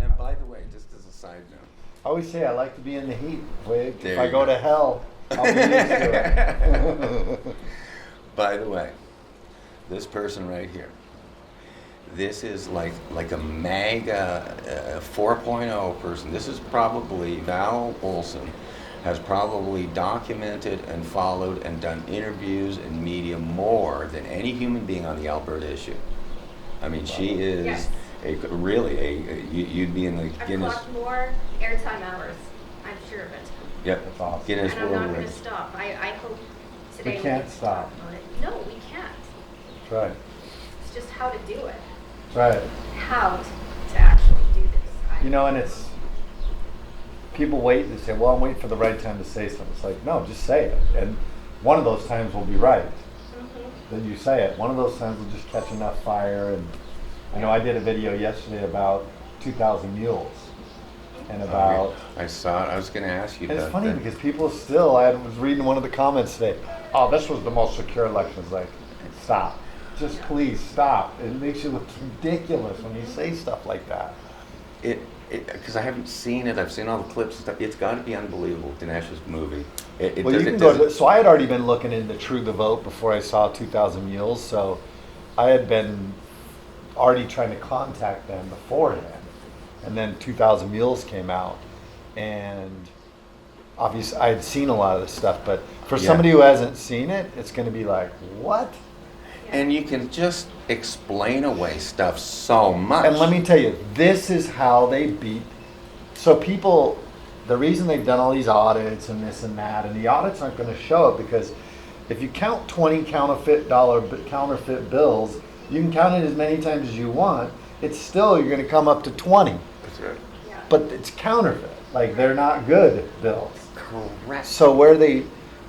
And by the way, just as a side note, I always say I like to be in the heat. If There I you go go. to hell, I'll be used to it. by the way, this person right here, this is like a mega 4.0 person. This is probably Val Olson has probably documented and followed and done interviews and media more than any human being on the Alberta issue. I mean, she is Yes. you'd be in the I've Guinness. clocked more airtime hours. I'm sure of it. Yep. That's awesome. Guinness And I'm World not going to Records. stop. I hope today We can't get to stop. talk about it. No, we can't. That's right. It's just how to do it. That's right. How to actually do this. You know, and it's, people wait and say, well, I'm waiting for the right time to say something. It's like, no, just say it. And one of those times will be right. Mm-hmm. That you say it. One of those times will just catch enough fire. And I know I did a video yesterday about 2,000 mules. And about, I saw it. I was going to ask you and about it's funny that. because people still, I was reading one of the comments today, oh, this was the most secure election. It's like, stop. Just please stop. It makes you look ridiculous when you say stuff like that. Because I haven't seen it. I've seen all the clips and stuff. It's got to be unbelievable, Dinesh's movie. Well, you can go to, so I had already been looking into True the Vote before I saw 2,000 Mules, so I had been already trying to contact them beforehand. And then 2,000 Mules came out, and obviously I had seen a lot of this stuff, but for somebody who hasn't seen it, it's going to be like, what? And you can just explain away stuff so much. And let me tell you, this is how they beat. So people, the reason they've done all these audits and this and that, and the audits aren't going to show it because if you count 20 counterfeit bills, you can count it as many times as you want. It's still, you're going to come up to 20. That's right. Yeah. But it's counterfeit. Like, they're not good bills. Correct. So where they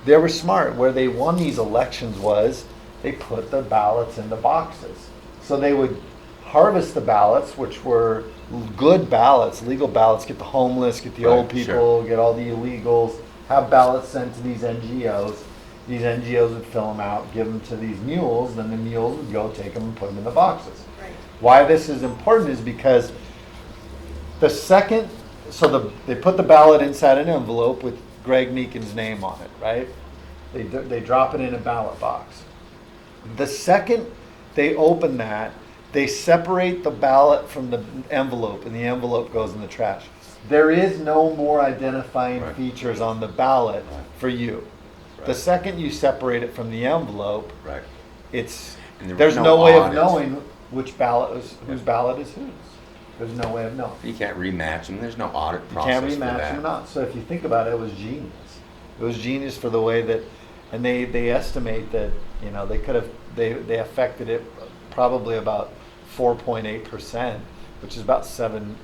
were smart. Where they won these elections was they put the ballots in the boxes. So they would harvest the ballots, which were good ballots, legal ballots, get the homeless, get the old people, get all the illegals, have ballots sent to these NGOs. These NGOs would fill them out, give them to these mules, then the mules would go take them and put them in the boxes. Right. Why this is important is because the second, they put the ballot inside an envelope with Greg Meakin's name on it, right? They drop it in a ballot box. The second they open that, they separate the ballot from the envelope, and the envelope goes in the trash. There is no more identifying features on the ballot for you. The second you separate it from the envelope, there's no way of knowing which ballot is whose ballot is whose. There's no way of knowing. You can't rematch them. There's no audit You process can't for rematch that. them, not. So if you think about it, it was genius. It was genius for the way that, and they estimate that, you know, they affected it probably about 4.8%, which is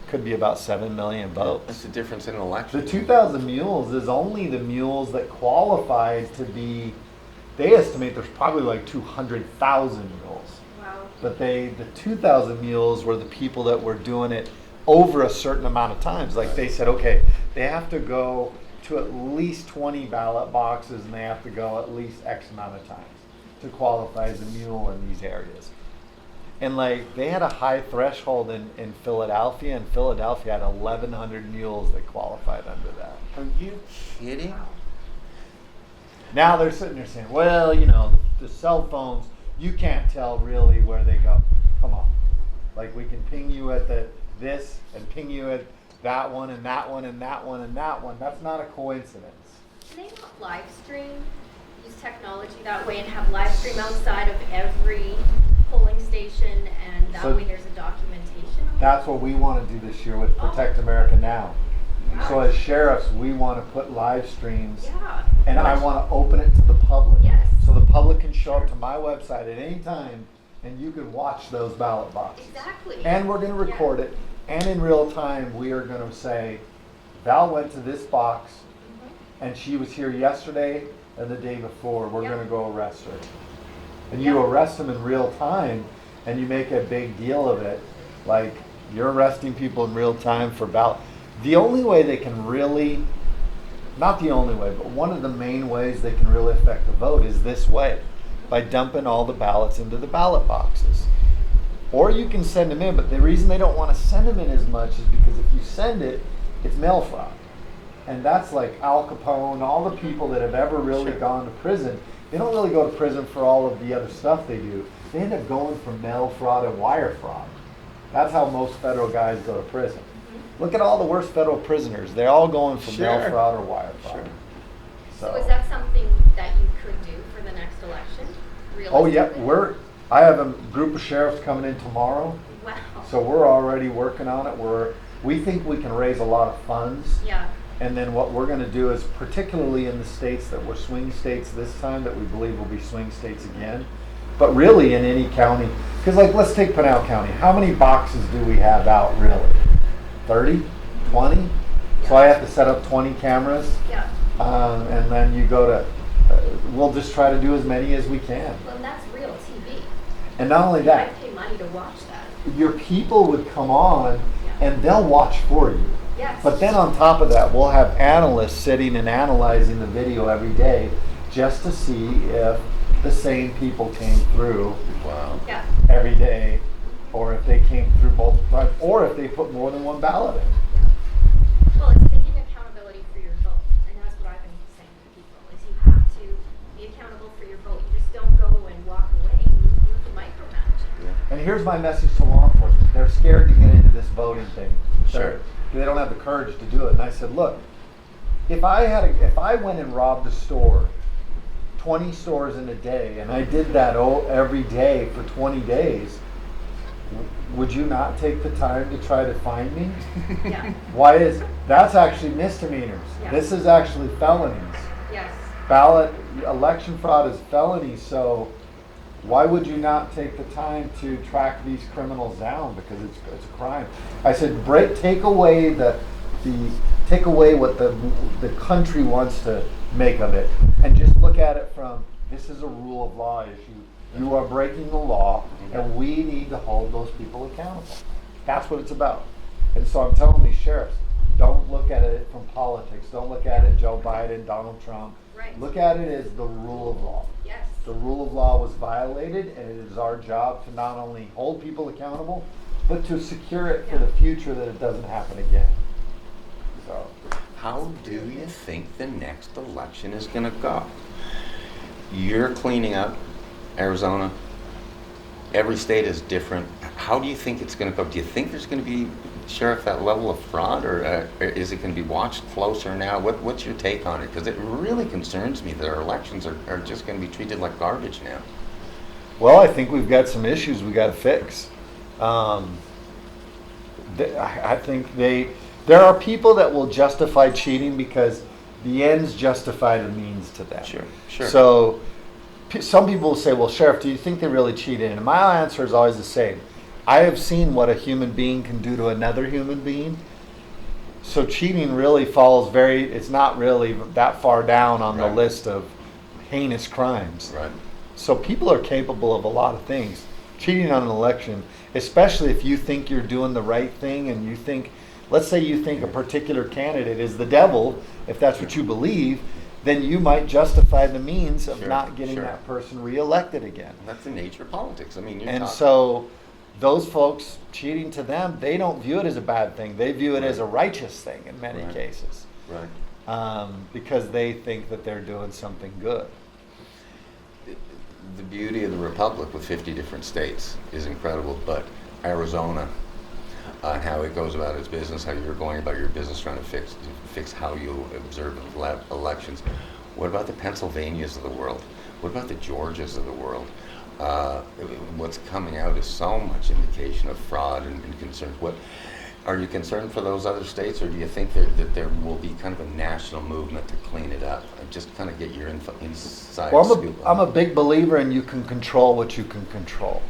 could be about 7 million votes. That's the difference in an election. The 2,000 mules is only the mules that qualified to be, they estimate there's probably like 200,000 mules. Wow. But the 2,000 mules were the people that were doing it over a certain amount of times. Like they said, okay, they have to go to at least 20 ballot boxes and they have to go at least X amount of times to qualify as a mule in these areas. And like they had a high threshold in Philadelphia, and Philadelphia had 1,100 mules that qualified under that. Are you kidding? Now they're sitting there saying, well, you know, the cell phones, you can't tell really where they go. Come on. Like we can ping you at this and ping you at that one and that one and that one and that one. That's not a coincidence. Can they not live stream, use technology that way and have live stream outside of every polling station, and that way there's a documentation of That's what we want to do this year with Protect America Now. Wow. So as sheriffs, we want to put live streams, Yeah. and I want to open it to the public. Yes. So the public can show up to my website at any time, and you can watch those ballot boxes. Exactly. And we're going to record it, and in real time, we are going to say, Val went to this box, and she was here yesterday and the day before. We're going to go arrest her. And you arrest them in real time, and you make a big deal of it. Like, you're arresting people in real time for ballot. The only way they can really, not the only way, but one of the main ways they can really affect the vote is this way, by dumping all the ballots into the ballot boxes. Or you can send them in, but the reason they don't want to send them in as much is because if you send it, it's mail fraud. And that's like Al Capone, all the people that have ever really Sure. gone to prison. They don't really go to prison for all of the other stuff they do. They end up going for mail fraud and wire fraud. That's how most federal guys go to prison. Look at all the worst federal prisoners. They're all going for mail Sure. fraud or wire fraud. Sure. So is that something that you could do for the next election? Oh yeah, Realistically? I have a group of sheriffs coming in tomorrow, Wow. so we're already working on it. We think we can raise a lot of funds, Yeah. and then what we're going to do is, particularly in the states that were swing states this time, that we believe will be swing states again, but really in any county, because like let's take Pinal County. How many boxes do we have out really? 30, 20? So I have to set up 20 cameras, Yeah. and then you go to. We'll just try to do as many as we can. Well, and that's real TV. And not only I that, pay money to watch that. your people would come on Yeah. and they'll watch for you. Yes. But then on top of that, we'll have analysts sitting and analyzing the video every day just to see if the same people came through Wow. Yeah. every day, or if they came through multiple times, or if they put more than one ballot in. Well, it's taking accountability for your vote, and that's what I've been saying to people, is you have to be accountable for your vote. You just don't go and walk away. You have to micromanage it. And here's my message to law enforcement. They're scared to get into this voting thing. Sure. They don't have the courage to do it. And I said, look, if I went and robbed a store, 20 stores in a day, and I did that every day for 20 days, would you not take the time to try to find me? Yeah. Why that's actually misdemeanors. Yeah. This is actually felonies. Yes. Election fraud is felony, so why would you not take the time to track these criminals down? Because it's a crime. I said, take away take away what the country wants to make of it, and just look at it from, this is a rule of law issue. You are breaking the law, and we need to hold those people accountable. That's what it's about. And so I'm telling these sheriffs, don't look at it from politics. Don't look at it Joe Biden, Donald Trump. Right. Look at it as the rule of law. Yes. The rule of law was violated, and it is our job to not only hold people accountable, but to secure it for the future that it doesn't happen again. So, How do you think the next election is going to go? You're cleaning up Arizona. Every state is different. How do you think it's going to go? Do you think there's going to be, Sheriff, that level of fraud, or is it going to be watched closer now? What's your take on it? Because it really concerns me that our elections are just going to be treated like garbage now. well, I think we've got some issues we got to fix. I think there are people that will justify cheating because the ends justify the means to them. Sure. So some people will say, well, Sheriff, do you think they really cheated? And my answer is always the same. I have seen what a human being can do to another human being. So cheating really falls it's not really that far down on the Right. list of heinous crimes. Right. So people are capable of a lot of things. Cheating on an election, especially if you think you're doing the right thing and you think, let's say you think a particular candidate is the devil, if that's what you believe, then you might justify the means of Sure, not getting sure. that person reelected again. That's the nature of politics. I mean, you're And talking. so those folks, cheating to them, they don't view it as a bad thing. They view it as a righteous thing in many Right. cases, Right. because they think that they're doing something good. The beauty of the republic with 50 different states is incredible, but Arizona, and how it goes about its business, how you're going about your business, trying to fix how you observe elections. What about the Pennsylvanias of the world? What about the Georgias of the world? What's coming out is so much indication of fraud and concerns. Are you concerned for those other states, or do you think that there will be kind of a national movement to clean it up? Just kind of get your inside Well, scoop. I'm a big believer in you can control what you can control.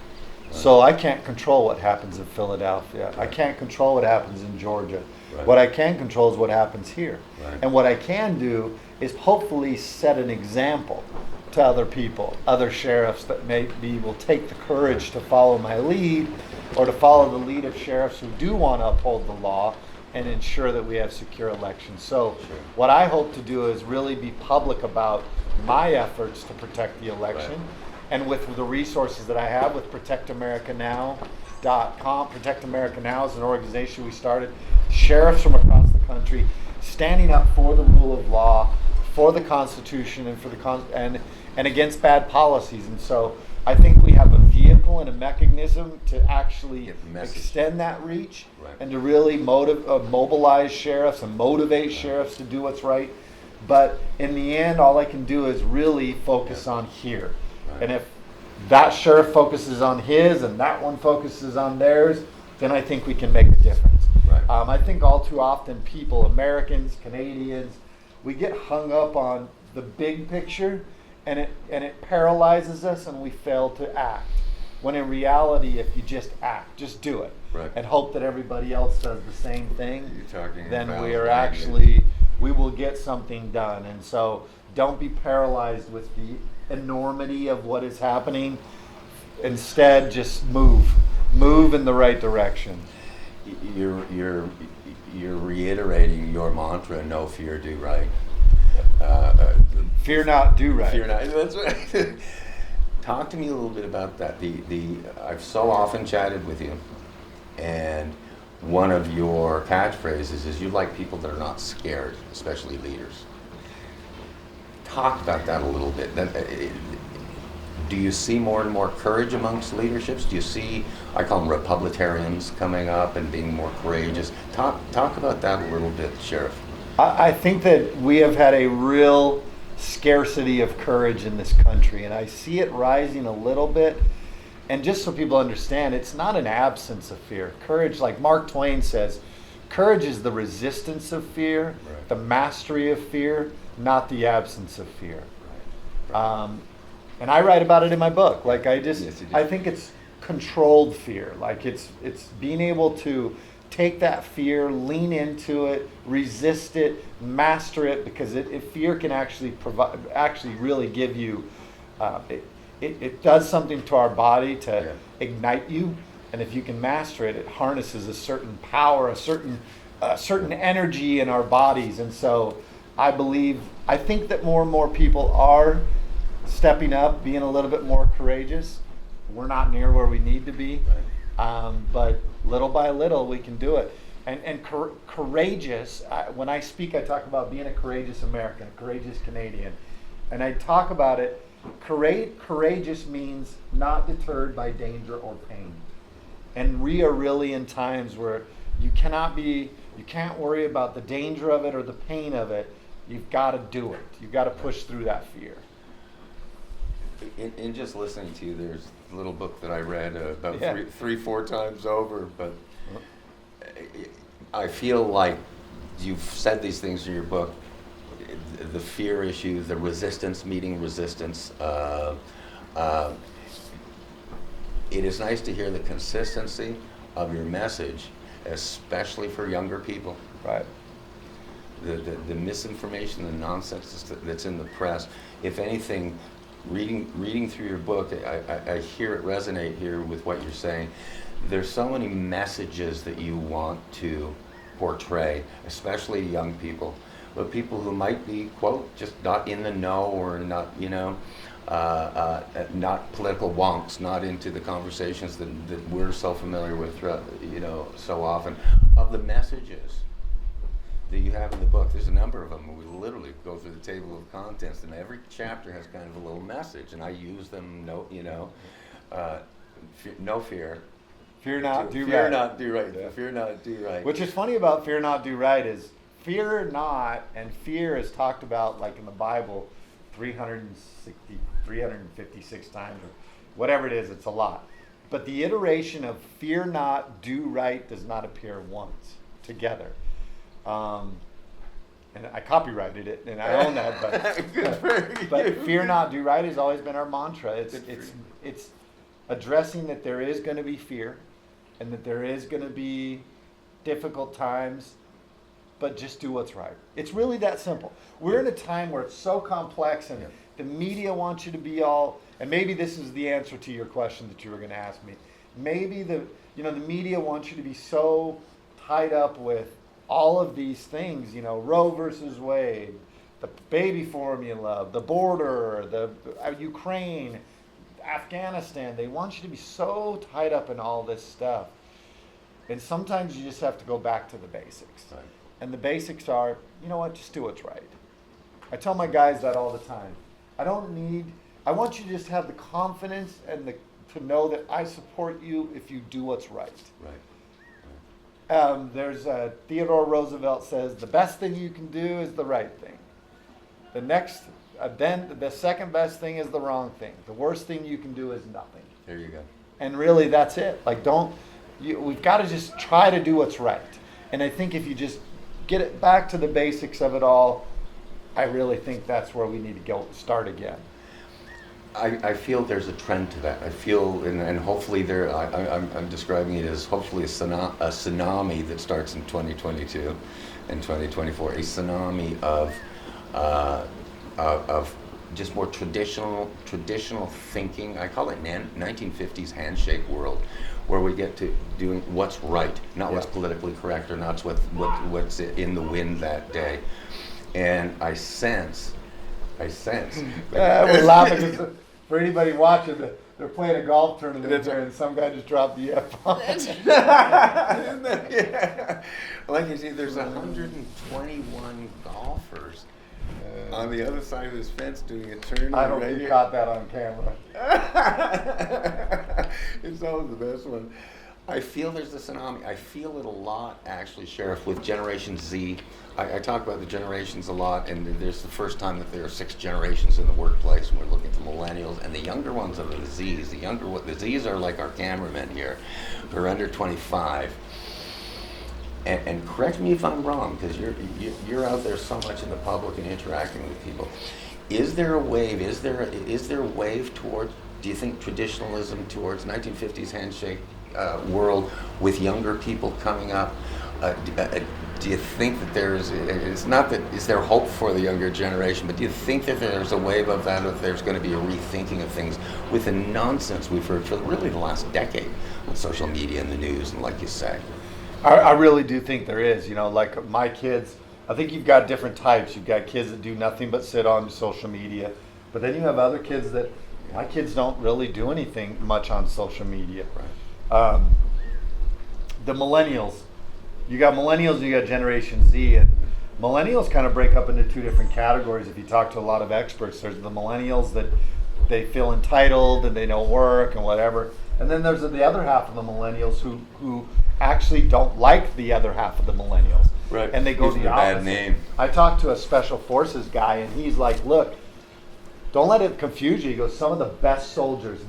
So I can't control what happens in Philadelphia. I can't control what happens in Georgia. Right. What I can control is what happens here. Right. And what I can do is hopefully set an example to other people, other sheriffs that maybe will take the courage to follow my lead, or to follow the lead of sheriffs who do want to uphold the law and ensure that we have secure elections. So Sure. what I hope to do is really be public about my efforts to protect the election. Right. And with the resources that I have with Protect America Now Protect America Now is an organization we started. Sheriffs from across the country standing up for the rule of law, for the Constitution, and for and against bad policies. And so I think we have a vehicle and a mechanism to actually Get the message. extend that reach, Right. and to really mobilize sheriffs and motivate sheriffs to do what's right. But in the end, all I can do is really focus on here. Right. And if that sheriff focuses on his and that one focuses on theirs, then I think we can make a difference. Right. I think all too often people, Americans, Canadians, we get hung up on the big picture, and it paralyzes us, and we fail to act. When in reality, if you just act, just do it, Right. and hope that everybody else does the same thing, You're talking then about we are language. we will get something done. And so don't be paralyzed with the enormity of what is happening. Instead, just move in the right direction. You're reiterating your mantra: no fear, do right. Fear not, do right. Fear not. That's right. Talk to me a little bit about that. I've so often chatted with you, and one of your catchphrases is you like people that are not scared, especially leaders. Talk about that a little bit. Do you see more and more courage amongst leaderships? Do you see, I call them Republicans, coming up and being more courageous? Talk about that a little bit, Sheriff. I think that we have had a real scarcity of courage in this country, and I see it rising a little bit. And just so people understand, it's not an absence of fear. Courage, like Mark Twain says, courage is the resistance of fear, Right. the mastery of fear, not the absence of fear. And I write about it in my book. Like Yes, you do. I think it's controlled fear. Like it's being able to take that fear, lean into it, resist it, master it, because fear can actually really give you. It does something to our body to ignite you, and if you can master it, it harnesses a certain power, a certain energy in our bodies. And so I think that more and more people are stepping up, being a little bit more courageous. We're not near where we need to be, but little by little we can do it. And courageous, when I speak, I talk about being a courageous American, a courageous Canadian. And I talk about it, courageous means not deterred by danger or pain. And we are really in times where you can't worry about the danger of it or the pain of it. You've got to do it. You've got to push through that fear. In just listening to you, there's a little book that I read about Yeah. 3-4 times over, but I feel like you've said these things in your book, the fear issue, the resistance, meeting resistance. It is nice to hear the consistency of your message, especially for younger people. Right. The misinformation, the nonsense that's in the press. If anything, reading through your book, I hear it resonate here with what you're saying. There's so many messages that you want to portray, especially young people, but people who might be, quote, just not in the know, or not, not political wonks, not into the conversations that we're so familiar with, so often, of the messages that you have in the book. There's a number of them. We literally go through the table of contents, and every chapter has kind of a little message, and I use them. No fear. Fear not, do Fear right. not, do right. Yeah. Fear not, do right. Which is funny about fear not, do right is fear not, and fear is talked about like in the Bible 356 times or whatever it is. It's a lot. But the iteration of fear not, do right does not appear once together. And I copyrighted it, and I own that. But fear not, do right has always been our mantra. It's addressing that there is going to be fear, and that there is going to be difficult times, but just do what's right. It's really that simple. We're in a time where it's so complex, and the media wants you to be all. And maybe this is the answer to your question that you were going to ask me. Maybe the media wants you to be so tied up with all of these things, Roe versus Wade, the baby formula, the border, the Ukraine, Afghanistan. They want you to be so tied up in all this stuff. And sometimes you just have to go back to the basics. Right. And the basics are, you know what, just do what's right. I tell my guys that all the time. I want you to just have the confidence and to know that I support you if you do what's right. Right. There's Theodore Roosevelt says, the best thing you can do is the right thing. Then the second best thing is the wrong thing. The worst thing you can do is nothing. There you go. And really, that's it. Like, we've got to just try to do what's right. And I think if you just get it back to the basics of it all, I really think that's where we need to start again. I feel there's a trend to that. I feel, and hopefully I'm describing it as hopefully a tsunami that starts in 2022 and 2024, a tsunami of just more traditional thinking. I call it 1950s handshake world, where we get to doing what's right, not what's politically correct or not what's in the wind that day. And I sense. We're laughing. For anybody watching, they're playing a golf tournament there, and some guy just dropped the F-bomb. Yeah. Like you see, there's 121 golfers on the other side of this fence doing a tournament. I hope right you here. caught that on camera. It's always the best one. I feel there's a tsunami. I feel it a lot, actually, Sheriff, with Generation Z. I talk about the generations a lot, and there's the first time that there are 6 generations in the workplace, and we're looking at the millennials, and the younger ones are the Zs. The Zs are like our cameramen here, who are under 25. And correct me if I'm wrong, because you're out there so much in the public and interacting with people. Is there a wave? Is there a wave towards? Do you think traditionalism towards 1950s handshake world with younger people coming up? Do you think that it's not that, is there hope for the younger generation, but do you think that there's a wave of that, or if there's going to be a rethinking of things with the nonsense we've heard for really the last decade with social media and the news, and like you say? I really do think there is. You know, like my kids, I think you've got different types. You've got kids that do nothing but sit on social media, but then you have other kids that, my kids don't really do anything much on social media. Right. The millennials, you got millennials and you got Generation Z, and millennials kind of break up into 2 different categories. If you talk to a lot of experts, there's the millennials that they feel entitled and they don't work and whatever, and then there's the other half of the millennials who actually don't like the other half of the millennials, Right. and they go Gives the them a opposite. bad name. I talked to a special forces guy, and he's like, look, don't let it confuse you. He goes, some of the best soldiers,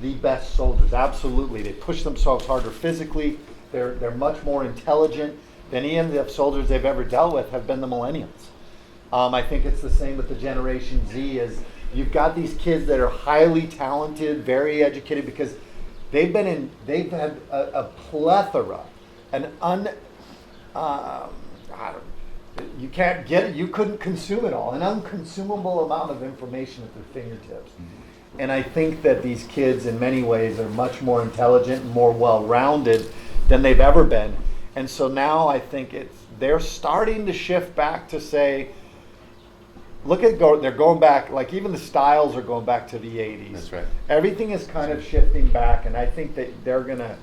absolutely. They push themselves harder physically. They're much more intelligent than any of the soldiers they've ever dealt with have been the millennials. I think it's the same with the Generation Z. Is you've got these kids that are highly talented, very educated, because they've had a plethora, you can't get it, you couldn't consume it all, an unconsumable amount of information at their fingertips. Mm-hmm. And I think that these kids in many ways are much more intelligent and more well-rounded than they've ever been. And so now I think they're starting to shift back to say, they're going back, like even the styles are going back to the 80s. That's right. Everything is kind of shifting back, and I think that they're gonna,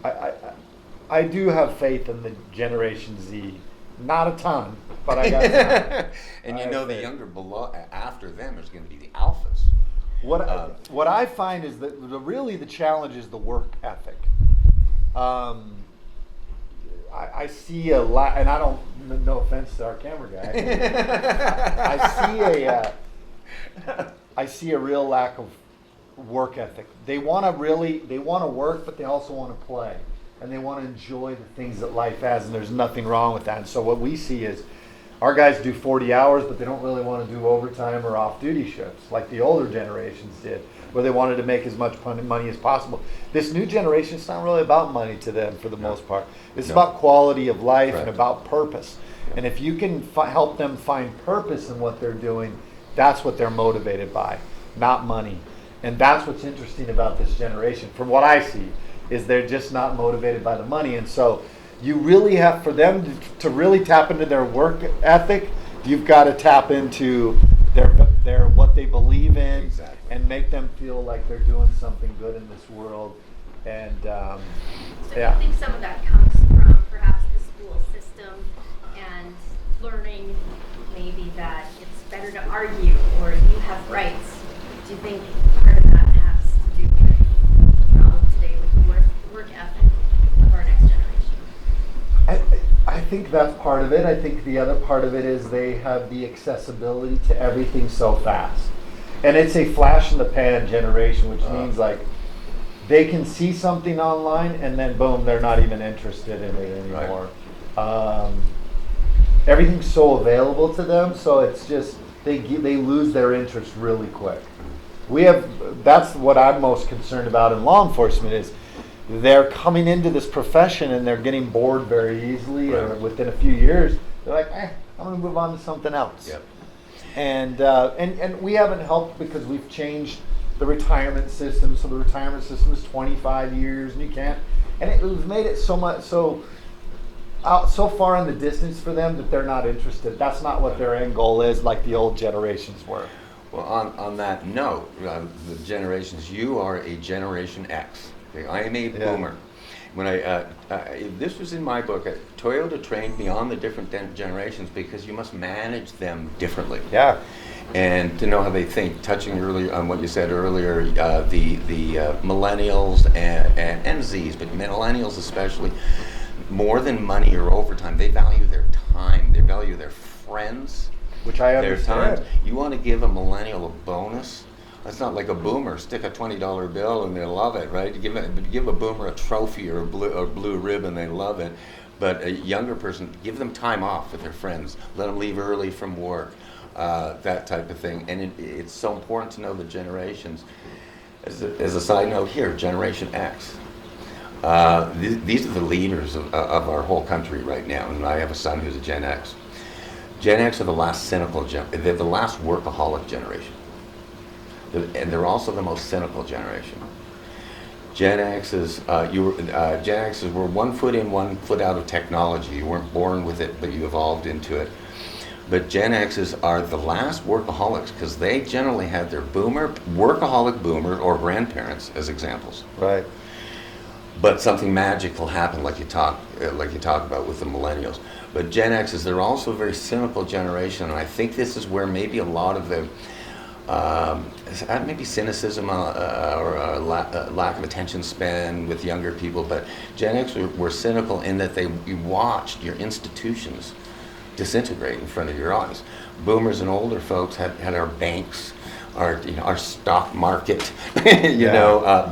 I do have faith in the Generation Z. Not a ton, but I got some. And you know, the younger after them is going to be the alphas. What I find is that really the challenge is the work ethic. I see a lot, and I don't, no offense to our camera guy, I see a real lack of work ethic. They want to work, but they also want to play, and they want to enjoy the things that life has, and there's nothing wrong with that. And so what we see is our guys do 40 hours, but they don't really want to do overtime or off-duty shifts like the older generations did, where they wanted to make as much money as possible. This new generation, it's not really about money to them for the most part. It's about quality of life and about purpose. And if you can help them find purpose in what they're doing, that's what they're motivated by, not money. And that's what's interesting about this generation, from what I see, is they're just not motivated by the money. And so you really have, for them to really tap into their work ethic, you've got to tap into their what they believe in. Exactly. and make them feel like they're doing something good in this world. And So yeah. I think some of that comes from perhaps the school system and learning maybe that it's better to argue or you have rights. Do you think part of that has to do with the problem today with the work ethic of our next generation? I think that's part of it. I think the other part of it is they have the accessibility to everything so fast. And it's a flash in the pan generation, which means like they can see something online and then boom, they're not even interested in it anymore. Everything's so available to them, so it's just they lose their interest really quick. That's what I'm most concerned about in law enforcement is they're coming into this profession and they're getting bored very easily, or within a few years they're like, I'm going to move on to something else. Yep. And we haven't helped because we've changed the retirement system. So the retirement system is 25 years, and you can't. And we've made it so far in the distance for them that they're not interested. That's not what their end goal is, like the old generations were. Well, on that note, the generations, you are a Generation X. Okay? I am a boomer. When this was in my book, Toyota trained me on the different generations because you must manage them differently. Yeah. And to know how they think, touching earlier on what you said earlier, the millennials and Zs, but millennials especially, more than money or overtime, they value their time, they value their friends, Which I their understand. time. You want to give a millennial a bonus? That's not like a boomer. Stick a $20 bill and they love it, right? Give a boomer a trophy or a blue ribbon, they love it. But a younger person, give them time off with their friends. Let them leave early from work, that type of thing. And it's so important to know the generations. As a side note here, Generation X. These are the leaders of our whole country right now. And I have a son who's a Gen X. Gen X are the last cynical they're the last workaholic generation. And they're also the most cynical generation. Gen X's were 1 foot in, 1 foot out of technology. You weren't born with it, but you evolved into it. But Gen X's are the last workaholics because they generally had their workaholic boomer or grandparents as examples. Right. But something magical happened, like you talk about with the millennials. But Gen X's, they're also a very cynical generation, and I think this is where maybe a lot of the maybe cynicism or lack of attention span with younger people, but Gen X were cynical in that you watched your institutions disintegrate in front of your eyes. Boomers and older folks had our banks, our stock market,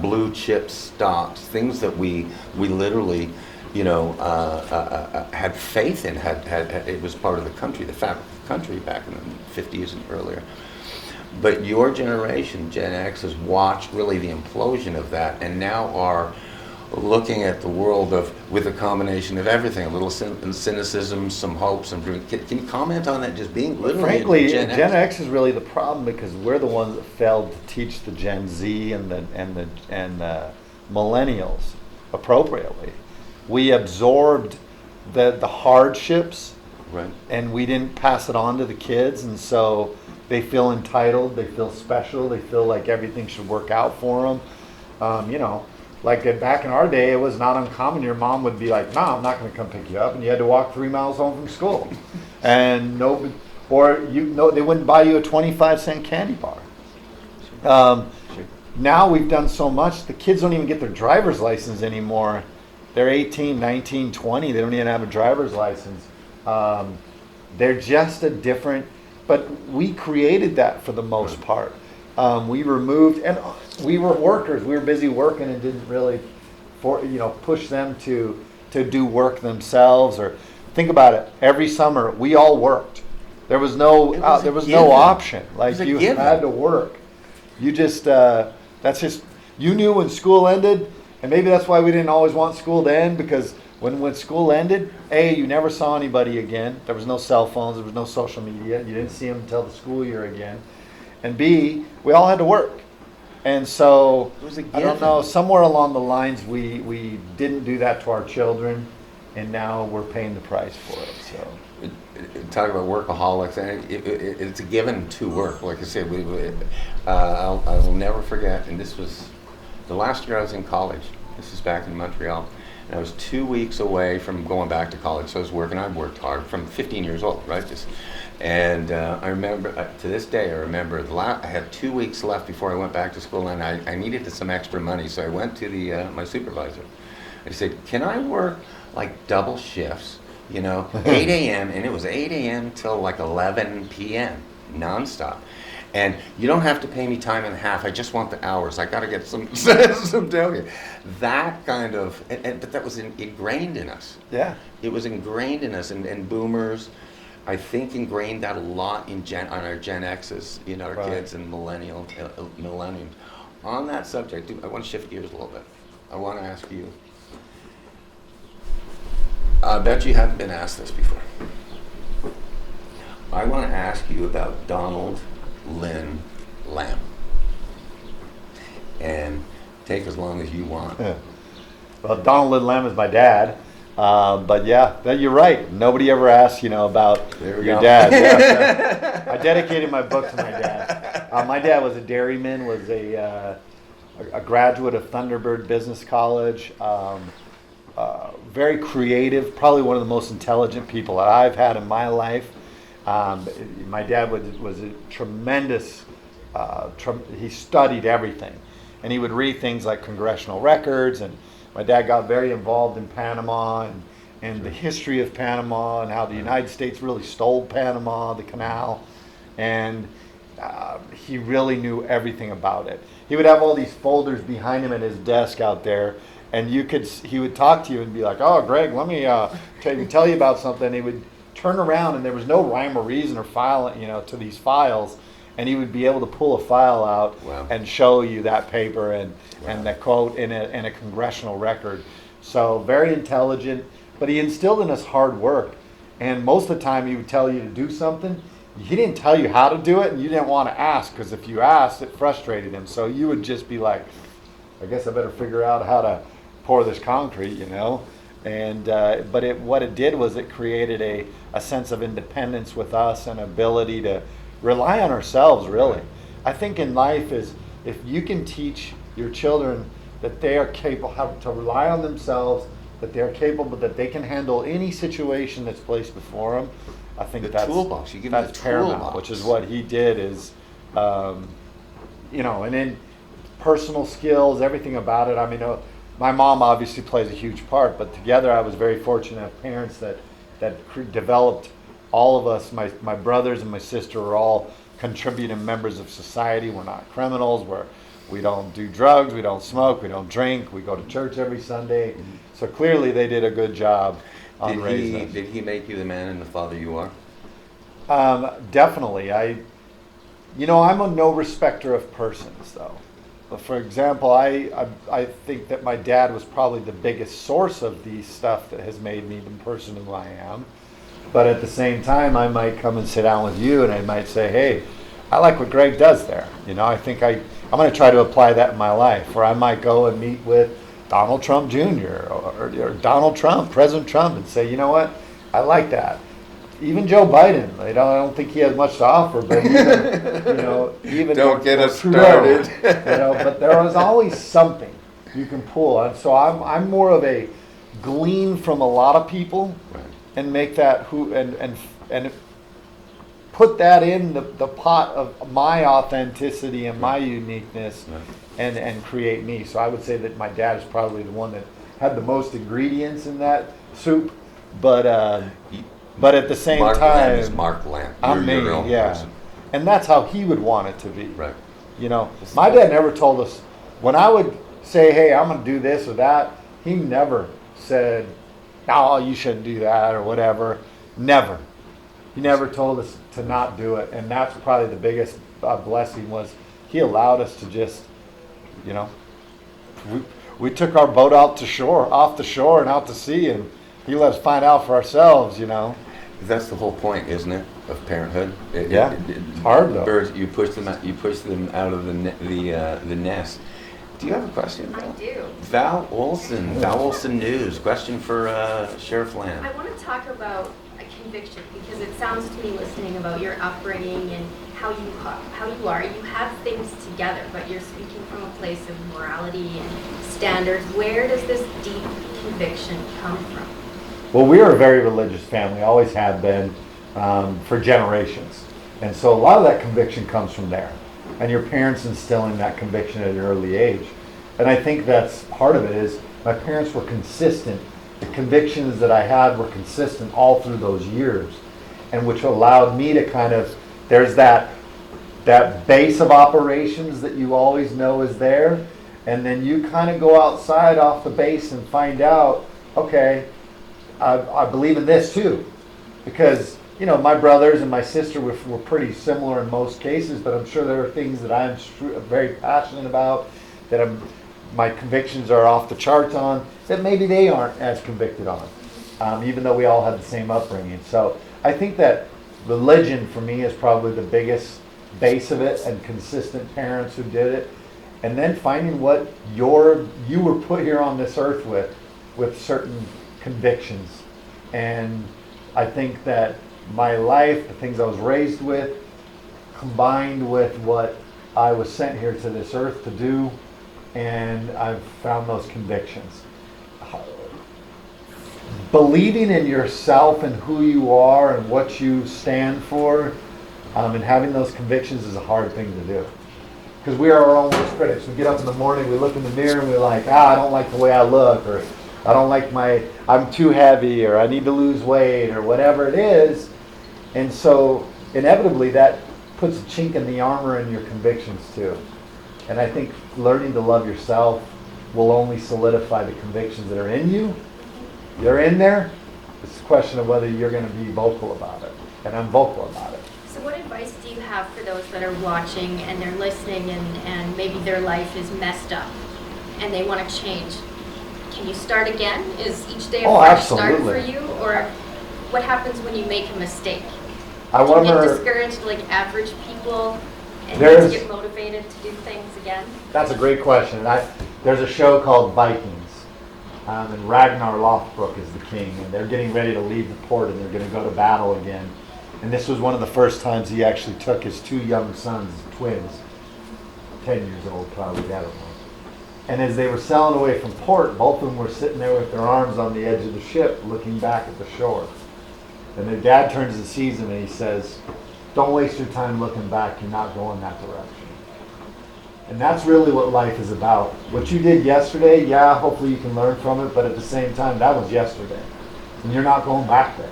blue chip stocks, things that we literally had faith in. Had it was part of the country, the fabric of the country back in the 50s and earlier. But your generation, Gen X, has watched really the implosion of that, and now are looking at the world with a combination of everything, a little cynicism, some hope, some dream. Can you comment on that? Just being literally Frankly, Gen Gen X is really the problem because we're the ones that failed to teach the Gen Z and the millennials appropriately. We absorbed the hardships, right, and we didn't pass it on to the kids, and so they feel entitled, they feel special, they feel like everything should work out for them. Like back in our day, it was not uncommon. Your mom would be like, "No, I'm not going to come pick you up," and you had to walk 3 miles home from school, and they wouldn't buy you a 25-cent candy bar. Now we've done so much, the kids don't even get their driver's license anymore. They're 18, 19, 20. They don't even have a driver's license. They're just a different. But we created that for the most part. We removed, and we were workers. We were busy working and didn't really, push them to do work themselves. Or think about it. Every summer we all worked. There was no no option. Like you had to work. You just you knew when school ended, and maybe that's why we didn't always want school to end, because when school ended, A, you never saw anybody again. There was no cell phones. There was no social media. You didn't see them until the school year again. And B, we all had to work. And so, I don't know, somewhere along the lines we didn't do that to our children, and now we're paying the price for it. So talk about workaholics, and it's a given to work. Like I said, I will never forget, and this was the last year I was in college. This is back in Montreal. And I was 2 weeks away from going back to college, so I was working. I worked hard from 15 years old, right? I remember, to this day, I remember I had 2 weeks left before I went back to school, and I needed some extra money, so I went to my supervisor. I said, can I work like double shifts, 8 a.m., and it was 8 a.m. till like 11 p.m., nonstop. And you don't have to pay me time and a half. I just want the hours. I got to get some dough here. That kind of, but that was ingrained in us. Yeah. It was ingrained in us, and boomers, I think, ingrained that a lot on our Gen X's, our Right. kids and millenniums. On that subject, I want to shift gears a little bit. I want to ask you. I bet you haven't been asked this before. I want to ask you about Donald Lynn Lamb. And take as long as you want. Yeah. Well, Donald Lynn Lamb is my dad. But yeah, you're right. Nobody ever asks, about There we your go. dad. Yeah. I dedicated my book to my dad. My dad was a dairyman, was a graduate of Thunderbird Business College. Very creative, probably one of the most intelligent people that I've had in my life. My dad was a tremendous, he studied everything. And he would read things like congressional records, and my dad got very involved in Panama and the history of Panama and how the United States really stole Panama, the canal. And he really knew everything about it. He would have all these folders behind him at his desk out there, and he would talk to you and be like, "Oh, Greg, let me tell you about something." He would turn around, and there was no rhyme or reason or file, to these files, and he would be able to pull a file out Wow. and show you that paper and Wow. the quote in a congressional record. So very intelligent, but he instilled in us hard work. And most of the time, he would tell you to do something. He didn't tell you how to do it, and you didn't want to ask, because if you asked, it frustrated him. So you would just be like, "I guess I better figure out how to pour this concrete," And but what it did was it created a sense of independence with us, and ability to rely on ourselves, really. I think in life is, if you can teach your children that they are capable, how to rely on themselves, that they are capable, that they can handle any situation that's placed before them, I think The that's toolbox. You give them that's the paramount, toolbox. which is what he did. Is and then personal skills, everything about it. I mean, my mom obviously plays a huge part, but together I was very fortunate to have parents that developed all of us. My brothers and my sister are all contributing members of society. We're not criminals. We don't do drugs. We don't smoke. We don't drink. We go to church every Sunday. So clearly they did a good job on raising us. Did he make you the man and the father you are? Definitely. I'm a no respecter of persons, though. But for example, I think that my dad was probably the biggest source of the stuff that has made me the person who I am. But at the same time, I might come and sit down with you, and I might say, "Hey, I like what Greg does there. I think I'm going to try to apply that in my life." Or I might go and meet with Donald Trump Jr. or Donald Trump, President Trump, and say, "You know what? I like that." Even Joe Biden, I don't think he has much to offer, but even Don't get us Trudeau, started. but there is always something you can pull on. So I'm more of a glean from a lot of people Right. and make that and put that in the pot of my authenticity and my uniqueness, Right. and create me. So I would say that my dad is probably the one that had the most ingredients in that soup, but at the same Mark time, Lamb is Mark Lamb. I'm You're me, your own yeah. person. And that's how he would want it to be. Right. My dad never told us, when I would say, "Hey, I'm going to do this or that," he never said, "No, you shouldn't do that," or whatever. Never. He never told us to not do it. And that's probably the biggest blessing, was he allowed us to just, we took our boat off the shore and out to sea, and he let us find out for ourselves, That's the whole point, isn't it, of parenthood? Yeah. It's hard, though. Birds, you push them out of the nest. Do you have a question? I do. Val Olson News. Question for Sheriff Lamb. I want to talk about, can conviction? Because it sounds to me, listening about your upbringing and how you are, you have things together, but you're speaking from a place of morality and standards. Where does this deep conviction come from? Well, we are a very religious family, always have been for generations. And so a lot of that conviction comes from there. And your parents instilling that conviction at an early age. And I think that's part of it is my parents were consistent. The convictions that I had were consistent all through those years. And which allowed me to kind of, there's that base of operations that you always know is there. And then you kind of go outside off the base and find out, okay, I believe in this too. Because, you know, my brothers and my sister were pretty similar in most cases, but I'm sure there are things that I'm very passionate about, that my convictions are off the charts on, that maybe they aren't as convicted on, even though we all had the same upbringing. So I think that religion for me is probably the biggest base of it, and consistent parents who did it. And then finding what you were put here on this earth with certain convictions. And I think that my life, the things I was raised with, combined with what I was sent here to this earth to do, and I've found those convictions. Believing in yourself and who you are and what you stand for, and having those convictions is a hard thing to do. Because we are our own worst critics. We get up in the morning, we look in the mirror, and we're like, I don't like the way I look, or I don't like I'm too heavy, or I need to lose weight, or whatever it is. And so inevitably that puts a chink in the armor in your convictions too. And I think learning to love yourself will only solidify the convictions that are in you. They're in there. It's a question of whether you're going to be vocal about it. And I'm vocal about it. So what advice do you have for those that are watching and they're listening and maybe their life is messed up and they want to change? Can you start again? Is each day a fresh start for you? Or what happens when you make a mistake? Do you get discouraged like average people and need to get motivated to do things again? That's a great question. There's a show called Vikings. And Ragnar Lothbrok is the king, and they're getting ready to leave the port, and they're going to go to battle again. And this was one of the first times he actually took his two young sons, twins, 10 years old probably, I don't know. And as they were sailing away from port, both of them were sitting there with their arms on the edge of the ship, looking back at the shore. And their dad turns and sees him, and he says, "Don't waste your time looking back. You're not going that direction." And that's really what life is about. What you did yesterday, yeah, hopefully you can learn from it, but at the same time, that was yesterday. And you're not going back there.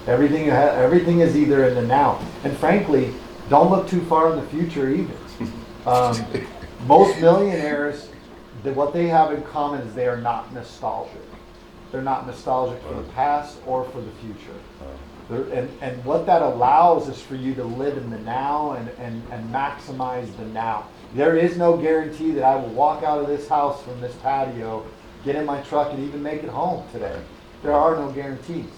Everything is either in the now. And frankly, don't look too far in the future either. Most millionaires, what they have in common is they are not nostalgic. They're not nostalgic for the past or for the future. And what that allows is for you to live in the now and maximize the now. There is no guarantee that I will walk out of this house from this patio, get in my truck, and even make it home today. There are no guarantees.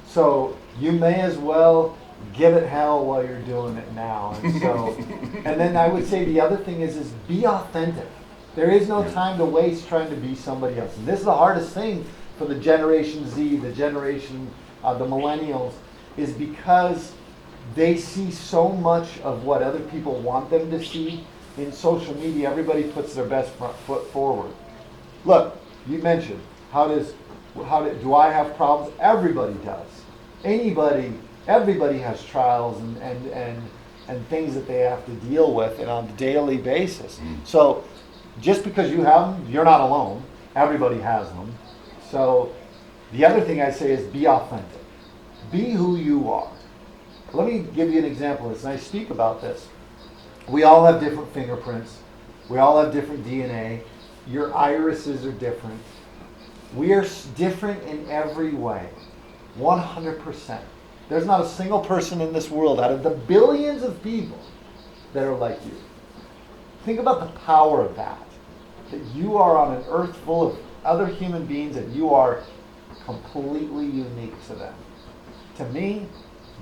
So you may as well give it hell while you're doing it now. And then I would say the other thing is be authentic. There is no time to waste trying to be somebody else. And this is the hardest thing for the Generation Z, the generation, the millennials, is because they see so much of what other people want them to see. In social media, everybody puts their best front foot forward. Look, you mentioned, do I have problems? Everybody does. Everybody has trials and things that they have to deal with and on a daily basis. So just because you have them, you're not alone. Everybody has them. So the other thing I say is be authentic. Be who you are. Let me give you an example of this, and I speak about this. We all have different fingerprints. We all have different DNA. Your irises are different. We are different in every way, 100%. There's not a single person in this world out of the billions of people that are like you. Think about the power of that you are on an earth full of other human beings and you are completely unique to them. To me,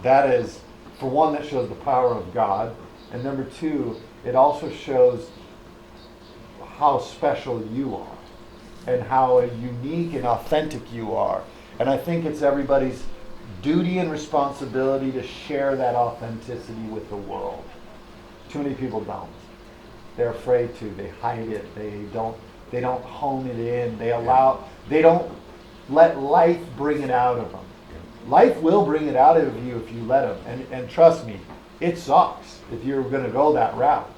that is, for one, that shows the power of God, and number two, it also shows how special you are and how unique and authentic you are. And I think it's everybody's duty and responsibility to share that authenticity with the world. Too many people don't. They're afraid to. They hide it. They don't hone it in. They don't let life bring it out of them. Life will bring it out of you if you let them. And trust me, it sucks if you're going to go that route.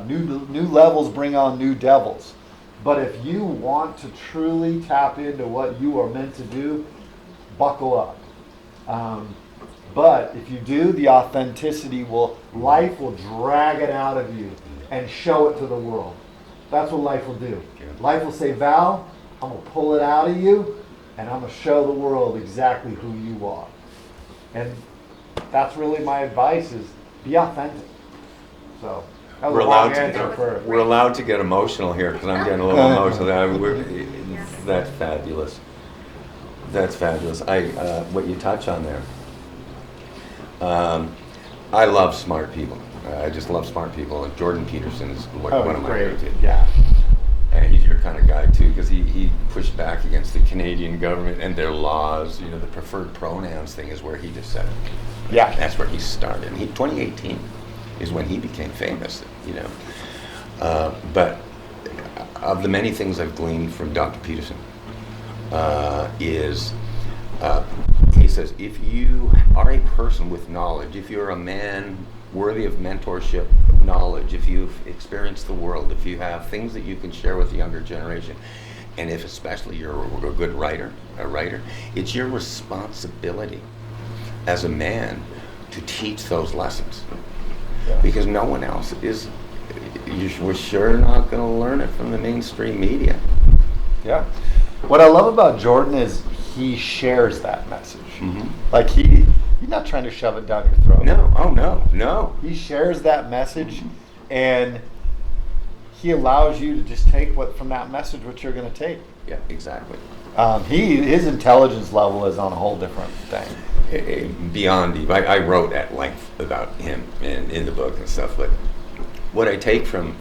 New levels bring on new devils. But if you want to truly tap into what you are meant to do, buckle up. But if you do, the authenticity life will drag it out of you and show it to the world. That's what life will do. Life will say, Val, I'm going to pull it out of you, and I'm going to show the world exactly who you are. And that's really my advice, is be authentic. So that was a long answer for we're allowed to get emotional here, because I'm getting a little emotional. That's fabulous. That's fabulous. What you touch on there. I love smart people. I just love smart people. And Jordan Peterson is one of my favorites. Yeah. And he's your kind of guy too, because he pushed back against the Canadian government and their laws. You know, the preferred pronouns thing is where he just said it. Yeah. That's where he started. And 2018 is when he became famous. You know, but of the many things I've gleaned from Dr. Peterson, he says, if you are a person with knowledge, if you're a man worthy of mentorship, knowledge, if you've experienced the world, if you have things that you can share with the younger generation, and if especially you're a good writer, it's your responsibility as a man to teach those lessons. Yeah. Because no one else is, we're sure not going to learn it from the mainstream media. Yeah. What I love about Jordan is he shares that message. Mm-hmm. Like he's not trying to shove it down your throat. No. Oh, no. He shares that message, and he allows you to just take from that message what you're going to take. Yeah, exactly. His intelligence level is on a whole different thing. Beyond deep. I wrote at length about him in the book and stuff, but what I take from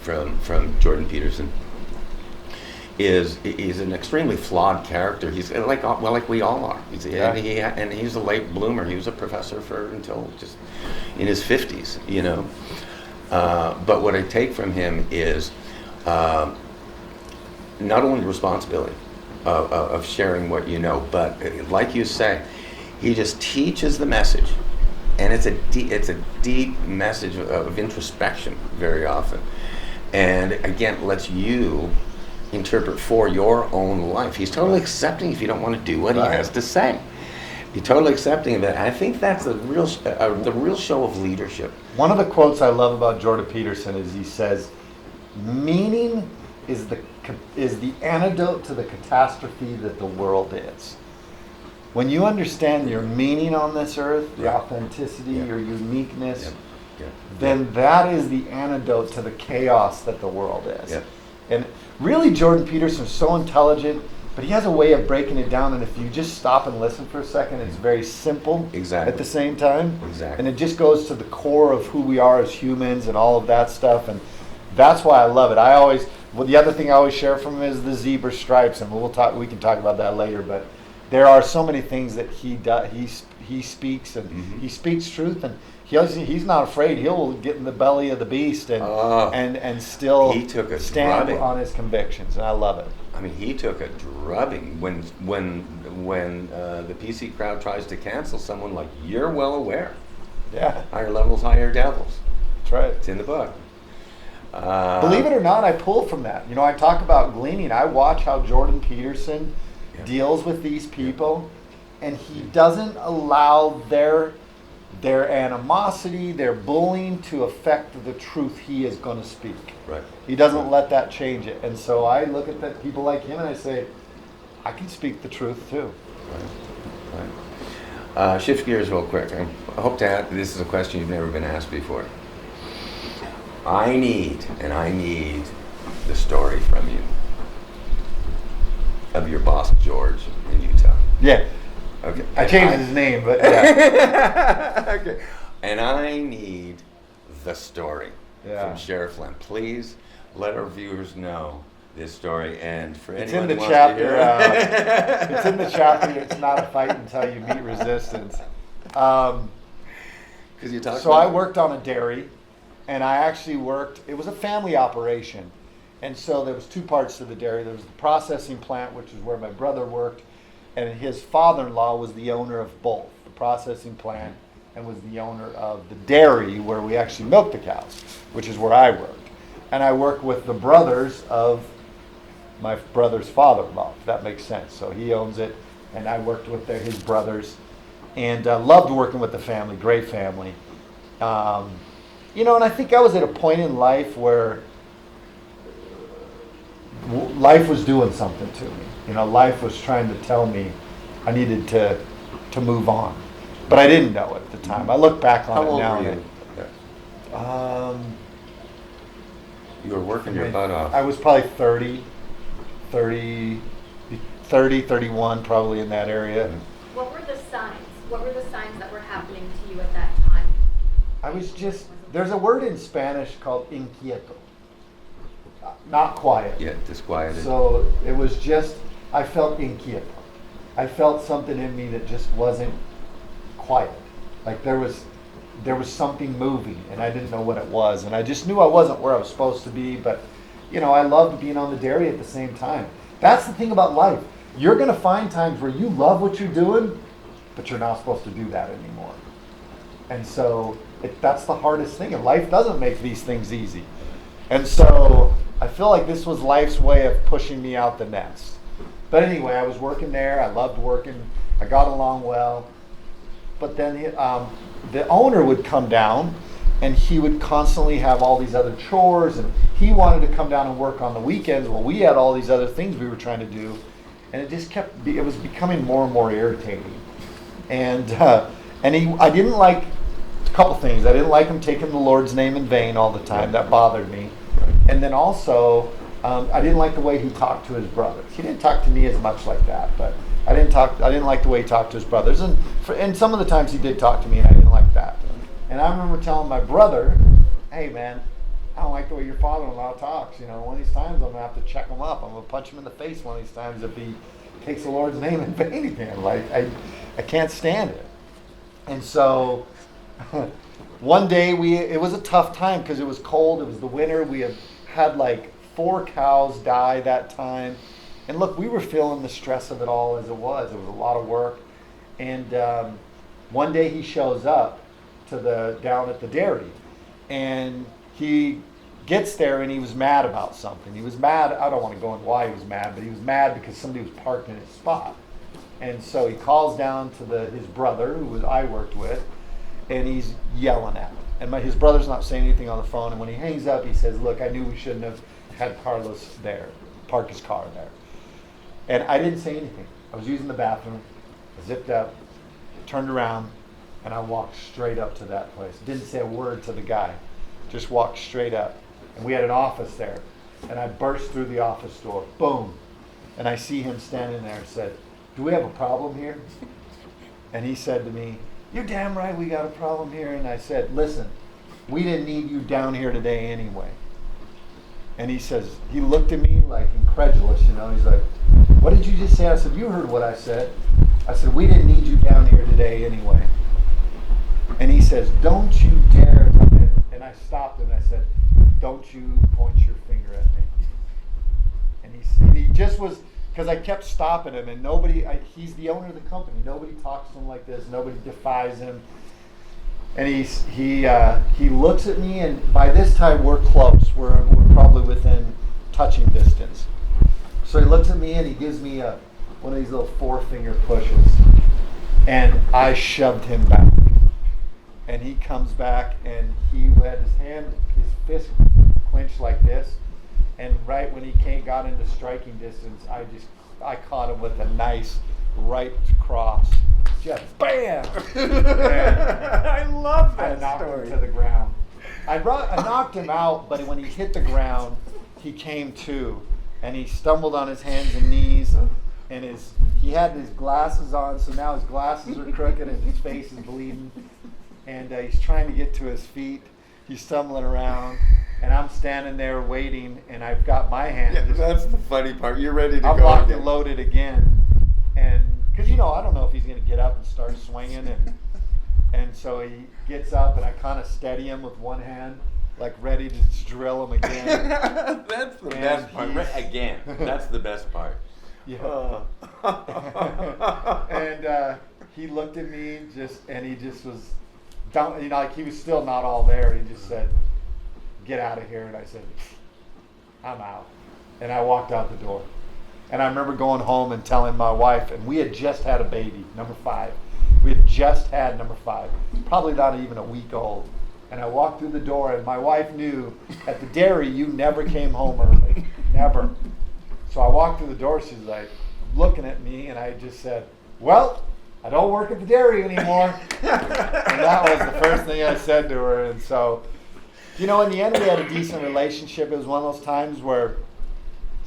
Jordan Peterson is he's an extremely flawed character. He's like we all are. And he's a late bloomer. He was a professor until just in his 50s, you know. But what I take from him is not only the responsibility of sharing what you know, but like you say, he just teaches the message, and it's a deep message of introspection very often, and again lets you interpret for your own life. He's totally accepting if you don't want to do what he has to say. He's totally accepting of that. I think that's the real show of leadership. One of the quotes I love about Jordan Peterson is he says, "Meaning is the antidote to the catastrophe that the world is." When you understand your meaning on this earth, the authenticity, your uniqueness, then that is the antidote to the chaos that the world is. Yep. And really, Jordan Peterson is so intelligent, but he has a way of breaking it down, and if you just stop and listen for a second, it's very simple at the same time. Exactly. And it just goes to the core of who we are as humans and all of that stuff, and that's why I love it. The other thing I always share from him is the zebra stripes, and we can talk about that later, but there are so many things that he does. He speaks, and he speaks truth, and he's not afraid. He'll get in the belly of the beast and still stand on his convictions, and I love it. I mean, he took a drubbing when the PC crowd tries to cancel someone. Like, you're well aware. Yeah. Higher levels, higher devils. That's right. It's in the book. Believe it or not, I pull from that. You know, I talk about gleaning. I watch how Jordan Peterson deals with these people, and he doesn't allow their animosity, their bullying to affect the truth he is going to speak. Right. He doesn't let that change it. And so I look at people like him and I say, I can speak the truth too. Right. Shift gears real quick. I hope this is a question you've never been asked before. I need the story from you of your boss George in Utah. Yeah. Okay. I changed his name, but yeah. Okay. And I need the story from Sheriff Lamb. Please let our viewers know this story, and for It's anyone in the who wants to hear chapter. It's in the chapter. It's not a fight until you meet resistance. Because you talked So I worked on a dairy, and I actually worked. It was a family operation, and so there was two parts to the dairy. There was the processing plant, which is where my brother worked, and his father-in-law was the owner of both the processing plant and was the owner of the dairy where we actually milked the cows, which is where I worked. And I worked with the brothers of my brother's father-in-law, if that makes sense. So he owns it, and I worked with his brothers, and loved working with the family, great family. And I think I was at a point in life where life was doing something to me. Life was trying to tell me I needed to move on. But I didn't know it at the time. I look back on How it old now. were you? You were working your butt off. I was probably 30, 31, probably in that area. What were the signs? What were the signs that were happening to you at that time? I was just, there's a word in Spanish called inquieto. Not quiet. Yeah, disquieted. So it was just, I felt inquieto. I felt something in me that just wasn't quiet. Like there was something moving, and I didn't know what it was. And I just knew I wasn't where I was supposed to be, but I loved being on the dairy at the same time. That's the thing about life. You're going to find times where you love what you're doing, but you're not supposed to do that anymore. And so that's the hardest thing. And life doesn't make these things easy. And so I feel like this was life's way of pushing me out the nest. But anyway, I was working there. I loved working. I got along well. But then the owner would come down, and he would constantly have all these other chores, and he wanted to come down and work on the weekends. Well, we had all these other things we were trying to do, and it just it was becoming more and more irritating. And I didn't like a couple things. I didn't like him taking the Lord's name in vain all the time. That bothered me. And then also, I didn't like the way he talked to his brothers. He didn't talk to me as much like that, but I didn't like the way he talked to his brothers. And some of the times he did talk to me, and I didn't like that. And I remember telling my brother, hey man, I don't like the way your father-in-law talks. One of these times I'm going to have to check him up. I'm going to punch him in the face one of these times if he takes the Lord's name in vain again. Like, I can't stand it. And so one day it was a tough time because it was cold. It was the winter. We had like 4 cows die that time. And look, we were feeling the stress of it all as it was. It was a lot of work. And one day he shows up down at the dairy, and he gets there, and he was mad about something. He was mad. I don't want to go into why he was mad, but he was mad because somebody was parked in his spot. And so he calls down to his brother, who I worked with, and he's yelling at him. And his brother's not saying anything on the phone. And when he hangs up, he says, look, I knew we shouldn't have had Carlos there, park his car there. And I didn't say anything. I was using the bathroom, I zipped up, turned around, and I walked straight up to that place. Didn't say a word to the guy. Just walked straight up. And we had an office there. And I burst through the office door. Boom. And I see him standing there and said, do we have a problem here? And he said to me, you're damn right we got a problem here. And I said, listen, we didn't need you down here today anyway. And he looked at me like incredulous, He's like, what did you just say? I said, you heard what I said. I said, we didn't need you down here today anyway. And he says, don't you dare. And I stopped him and I said, don't you point your finger at me. And he just was, because I kept stopping him, and he's the owner of the company. Nobody talks to him like this. Nobody defies him. And he looks at me, and by this time we're close. We're probably within touching distance. So he looks at me and he gives me one of these little 4-finger pushes, and I shoved him back. And he comes back, and he had his fist clenched like this, and right when he got into striking distance, I caught him with a nice right cross. Just bam! I love I knocked him to the ground. I knocked him out, but when he hit the ground, he came to, and he stumbled on his hands and knees, and he had his glasses on, so now his glasses are crooked and his face is bleeding, and he's trying to get to his feet. He's stumbling around, and I'm standing there waiting, and I've got my hand. Yeah, just- that's the funny part. You're ready to I'm go locked again. and loaded again, and because I don't know if he's gonna get up and start swinging, and so he gets up, and I kind of steady him with one hand, like ready to just drill him again. That's the And best part. he's- Again, that's the best part. Yeah. And he looked at me and he just was down, like he was still not all there. He just said, "Get out of here." And I said, "I'm out." And I walked out the door. And I remember going home and telling my wife, and we had just had a baby, number 5. We had just had number 5, probably not even a week old. And I walked through the door, and my wife knew at the dairy you never came home early, never. So I walked through the door, she's like looking at me, and I just said, "Well, I don't work at the dairy anymore." And that was the first thing I said to her. And so, in the end, we had a decent relationship. It was one of those times where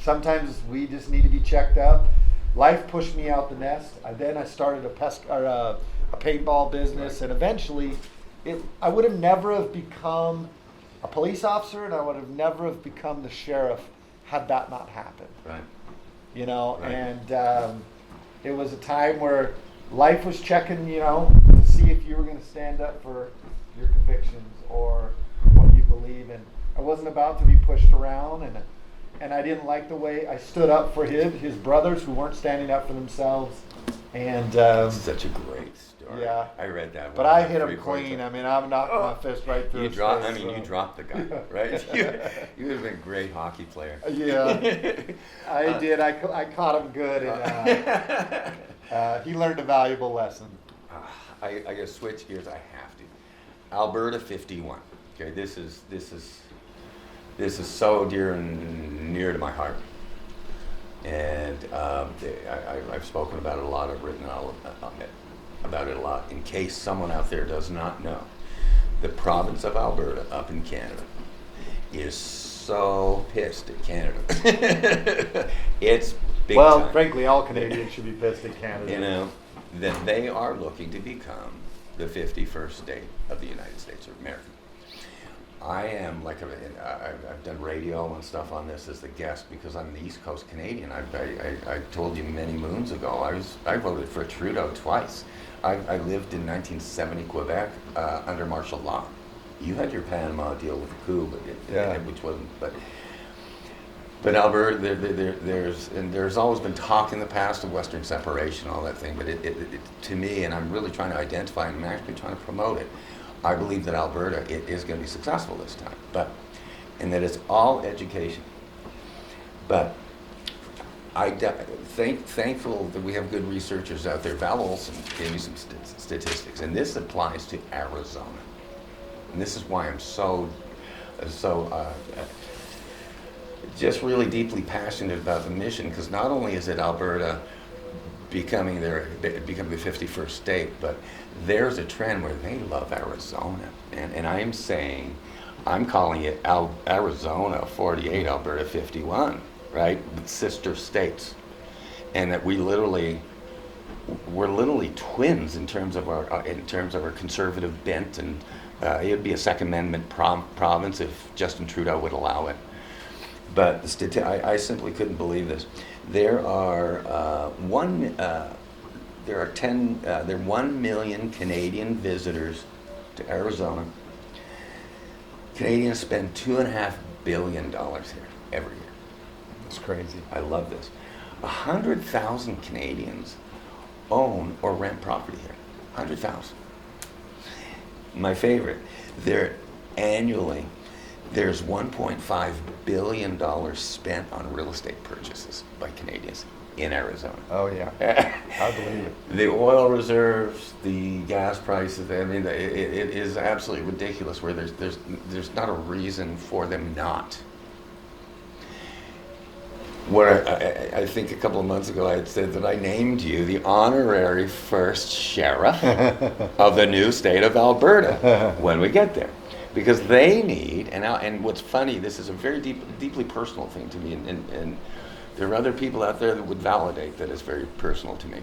sometimes we just need to be checked up. Life pushed me out the nest. Then I started a paintball business, and eventually, I would have never have become a police officer, and I would have never have become the sheriff had that not happened. Right. Right. And it was a time where life was checking, to see if you were going to stand up for your convictions or what you believe in. I wasn't about to be pushed around, and I didn't like the way I stood up for his brothers who weren't standing up for themselves. And Such a great story. Yeah. I read that. but one I about hit him 3/4 clean. of- I mean, I've knocked my fist right through You his dropped. face, You so. dropped the guy, right? You would have been a great hockey player. Yeah, I did. I caught him good, and he learned a valuable lesson. I got to switch gears. I have to. Alberta 51. Okay, this is so dear and near to my heart, and I've spoken about it a lot. I've written about it a lot. In case someone out there does not know, the province of Alberta up in Canada is so pissed at Canada. It's big Well, time. frankly, all Canadians should be pissed at Canada. That they are looking to become the 51st state of the United States of America. I am I've done radio and stuff on this as the guest because I'm the East Coast Canadian. I told you many moons ago I voted for Trudeau twice. I lived in 1970 Quebec under martial law. You had your Panama deal with the coup, which wasn't. But Alberta, there's always been talk in the past of Western separation, all that thing. But it to me, and I'm really trying to identify, and I'm actually trying to promote it. I believe that Alberta is going to be successful this time, and that it's all education. But thankful that we have good researchers out there. Val Olson gave me some statistics, and this applies to Arizona. And this is why I'm so just really deeply passionate about the mission, because not only is it Alberta becoming the 51st state, but there's a trend where they love Arizona, and I'm calling it Arizona 48, Alberta 51, right? Sister states, and that we're literally twins in terms of our conservative bent, and it would be a Second Amendment province if Justin Trudeau would allow it. But I simply couldn't believe this. There are 1 million Canadian visitors to Arizona. Canadians spend $2.5 billion here every year. It's crazy. I love this. 100,000 Canadians own or rent property here. 100,000. My favorite. There's $1.5 billion spent on real estate purchases by Canadians in Arizona. Oh yeah, I believe it. The oil reserves, the gas prices, I mean, it is absolutely ridiculous where there's not a reason for them not. Where I think a couple of months ago I had said that I named you the honorary first sheriff of the new state of Alberta when we get there. Because they need, and what's funny, this is a very deeply personal thing to me, and there are other people out there that would validate that it's very personal to me.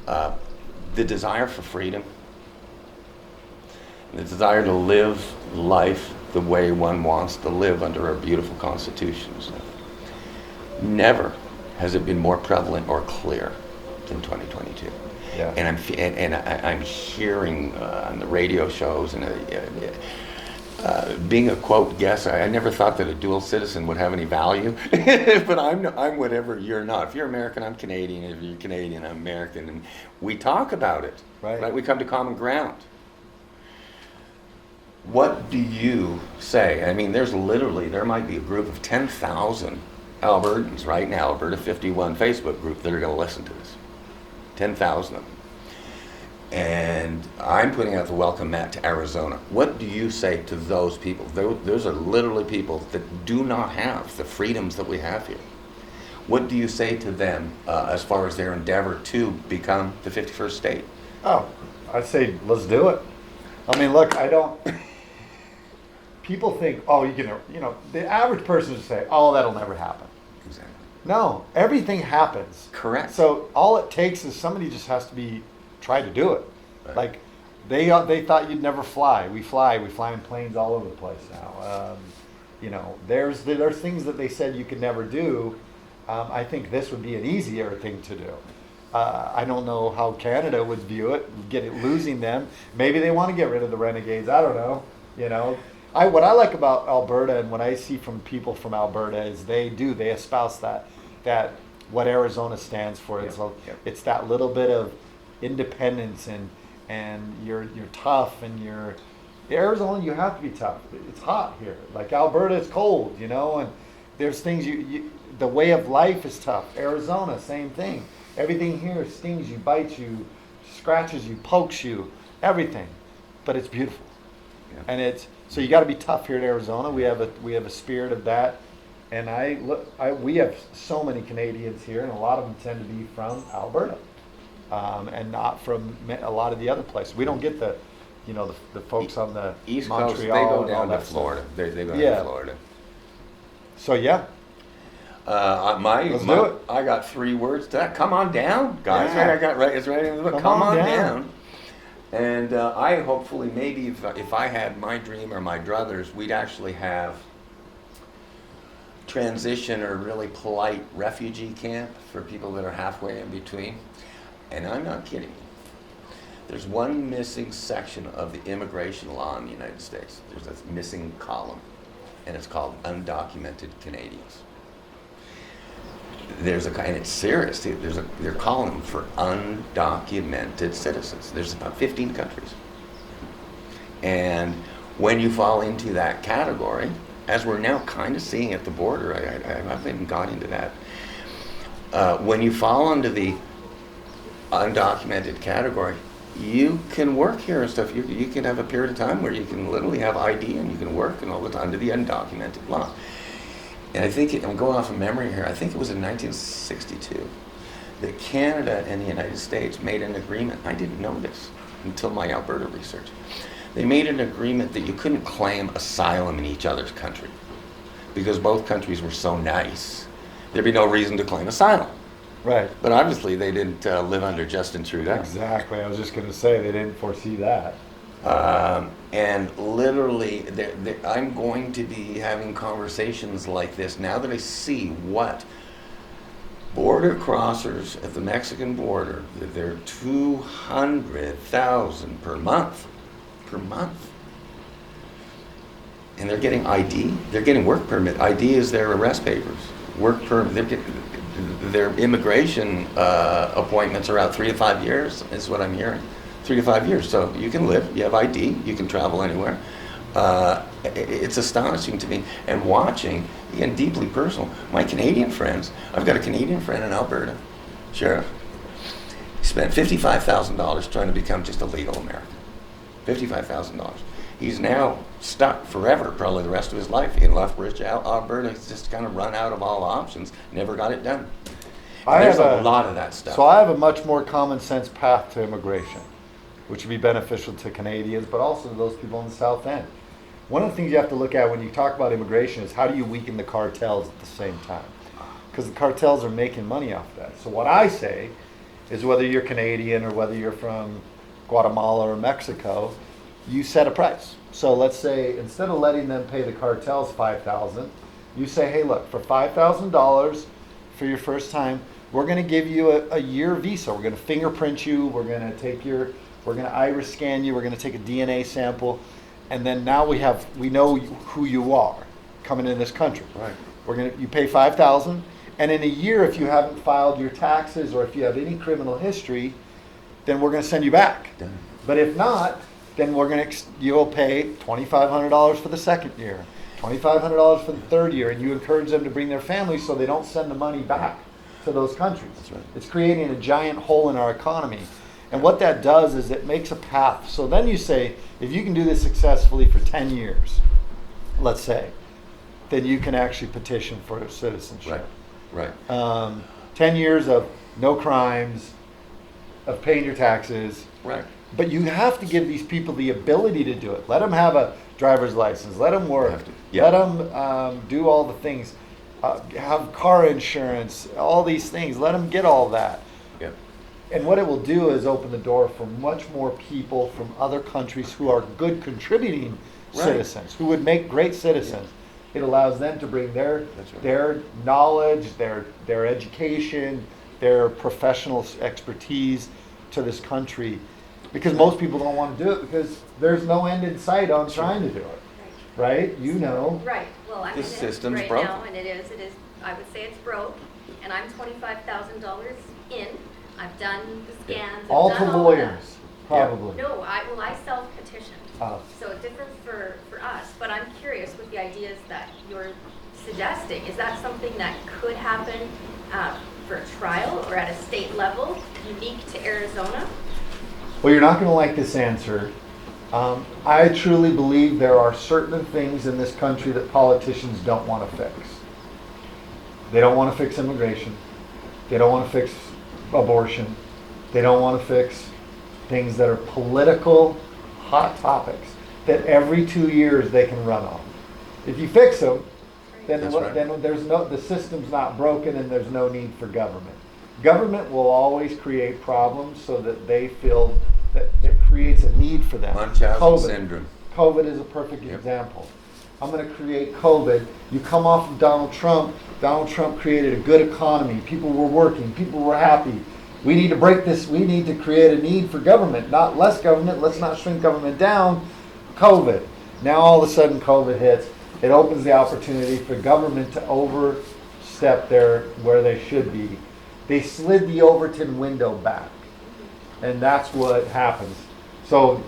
The desire for freedom, the desire to live life the way one wants to live under our beautiful constitutions. Never has it been more prevalent or clear than 2022. Yeah. And I'm hearing on the radio shows and being a quote guesser, I never thought that a dual citizen would have any value, but I'm whatever you're not. If you're American, I'm Canadian. If you're Canadian, I'm American, and we talk about it. Right. We come to common ground. What do you say? I mean, there might be a group of 10,000 Albertans right now, Alberta 51 Facebook group, that are going to listen to this. 10,000 of them. And I'm putting out the welcome mat to Arizona. What do you say to those people? Those are literally people that do not have the freedoms that we have here. What do you say to them as far as their endeavor to become the 51st state? Oh, I'd say let's do it. I mean, look, people think, oh, the average person would say, oh, that'll never happen. Exactly. No, everything happens. Correct. So all it takes is somebody just has to try to do it. Right. Like they thought you'd never fly. We fly in planes all over the place now. There's things that they said you could never do. I think this would be an easier thing to do. I don't know how Canada would view it, losing them. Maybe they want to get rid of the renegades. I don't know. What I like about Alberta and what I see from people from Alberta is they espouse that what Arizona stands for. It's that little bit of independence and you're tough and Arizona, you have to be tough. It's hot here. Like Alberta, it's cold, and there's things the way of life is tough. Arizona, same thing. Everything here stings you, bites you, scratches you, pokes you, everything. But it's beautiful. Yeah. And so you got to be tough here in Arizona. We have a spirit of that. And we have so many Canadians here, and a lot of them tend to be from Alberta, and not from a lot of the other places. We don't get the folks on the East Montreal. Coast. They go down to stuff. Florida. They go down to Florida. So yeah. Let's do it. I got 3 words to that. Come on down, guys. Yeah. I got right. It's right in the book. Come on down. And I hopefully, maybe if I had my dream or my druthers, we'd actually have transition or really polite refugee camp for people that are halfway in between. And I'm not kidding you. There's one missing section of the immigration law in the United States. There's a missing column, and it's called undocumented Canadians. And it's serious. They're calling for undocumented citizens. There's about 15 countries. And when you fall into that category, as we're now kind of seeing at the border, I haven't even got into that. When you fall into the undocumented category, you can work here and stuff. You can have a period of time where you can literally have ID and you can work and all the time under the undocumented law. And I think, I'm going off of memory here, I think it was in 1962 that Canada and the United States made an agreement. I didn't know this until my Alberta research. They made an agreement that you couldn't claim asylum in each other's country because both countries were so nice. There'd be no reason to claim asylum. Right. But obviously they didn't live under Justin Trudeau. Exactly. I was just going to say they didn't foresee that. And literally, I'm going to be having conversations like this now that I see what border crossers at the Mexican border, that they're 200,000 per month. And they're getting ID, they're getting work permit. ID is their arrest papers. Work permit, their immigration appointments are out 3 to 5 years, is what I'm hearing. 3 to 5 years. So you can live, you have ID, you can travel anywhere. It's astonishing to me. And watching, again, deeply personal, my Canadian friends, I've got a Canadian friend in Alberta, sheriff. He spent $55,000 trying to become just a legal American. $55,000. He's now stuck forever, probably the rest of his life, in Lethbridge, Alberta. He's just kind of run out of all options, never got it done. There's a lot of that stuff. So I have a much more common sense path to immigration, which would be beneficial to Canadians, but also to those people in the South End. One of the things you have to look at when you talk about immigration is how do you weaken the cartels at the same time? Because the cartels are making money off of that. So what I say is whether you're Canadian or whether you're from Guatemala or Mexico, you set a price. So let's say instead of letting them pay the cartels $5,000, you say, hey, look, for $5,000 for your first time, we're going to give you a year visa. We're going to fingerprint you. We're going to we're going to iris scan you. We're going to take a DNA sample, and then now we know who you are coming in this country. Right. You pay $5,000, and in a year, if you haven't filed your taxes or if you have any criminal history, then we're going to send you back. Done. But if not, then you'll pay $2,500 for the second year, $2,500 for the third year, and you encourage them to bring their families so they don't send the money back to those countries. That's right. It's creating a giant hole in our economy. And what that does is it makes a path. So then you say, if you can do this successfully for 10 years, let's say, then you can actually petition for citizenship. Right. Right. 10 years of no crimes, of paying your taxes. Right. But you have to give these people the ability to do it. Let them have a driver's license. Let them work. Yeah. Let them do all the things. Have car insurance. All these things. Let them get all that. Yeah. And what it will do is open the door for much more people from other countries who are good contributing citizens, who would make great citizens. Yeah. It allows them to bring their knowledge, their education, their professional expertise to this country. Because most people don't want to do it because there's no end in sight on trying to do it. Right? You know. Right. Well, I'm in This it system's right broke. now, and it is, I would say it's broke, and I'm $25,000 in. I've done the scans. I've All done to all of lawyers, that. probably. No, I self-petitioned. Oh. So different for us, but I'm curious with the ideas that you're suggesting. Is that something that could happen for a trial or at a state level, unique to Arizona? Well, you're not going to like this answer. I truly believe there are certain things in this country that politicians don't want to fix. They don't want to fix immigration. They don't want to fix abortion. They don't want to fix things that are political hot topics that every 2 years they can run on. If you fix them, then the system's not broken and there's no need for government. Government will always create problems so that they feel that it creates a need for them. Munchausen syndrome. COVID is a perfect example. I'm going to create COVID. You come off of Donald Trump. Donald Trump created a good economy. People were working. People were happy. We need to break this. We need to create a need for government, not less government. Let's not shrink government down. COVID. Now all of a sudden COVID hits. It opens the opportunity for government to overstep where they should be. They slid the Overton window back. And that's what happens. So,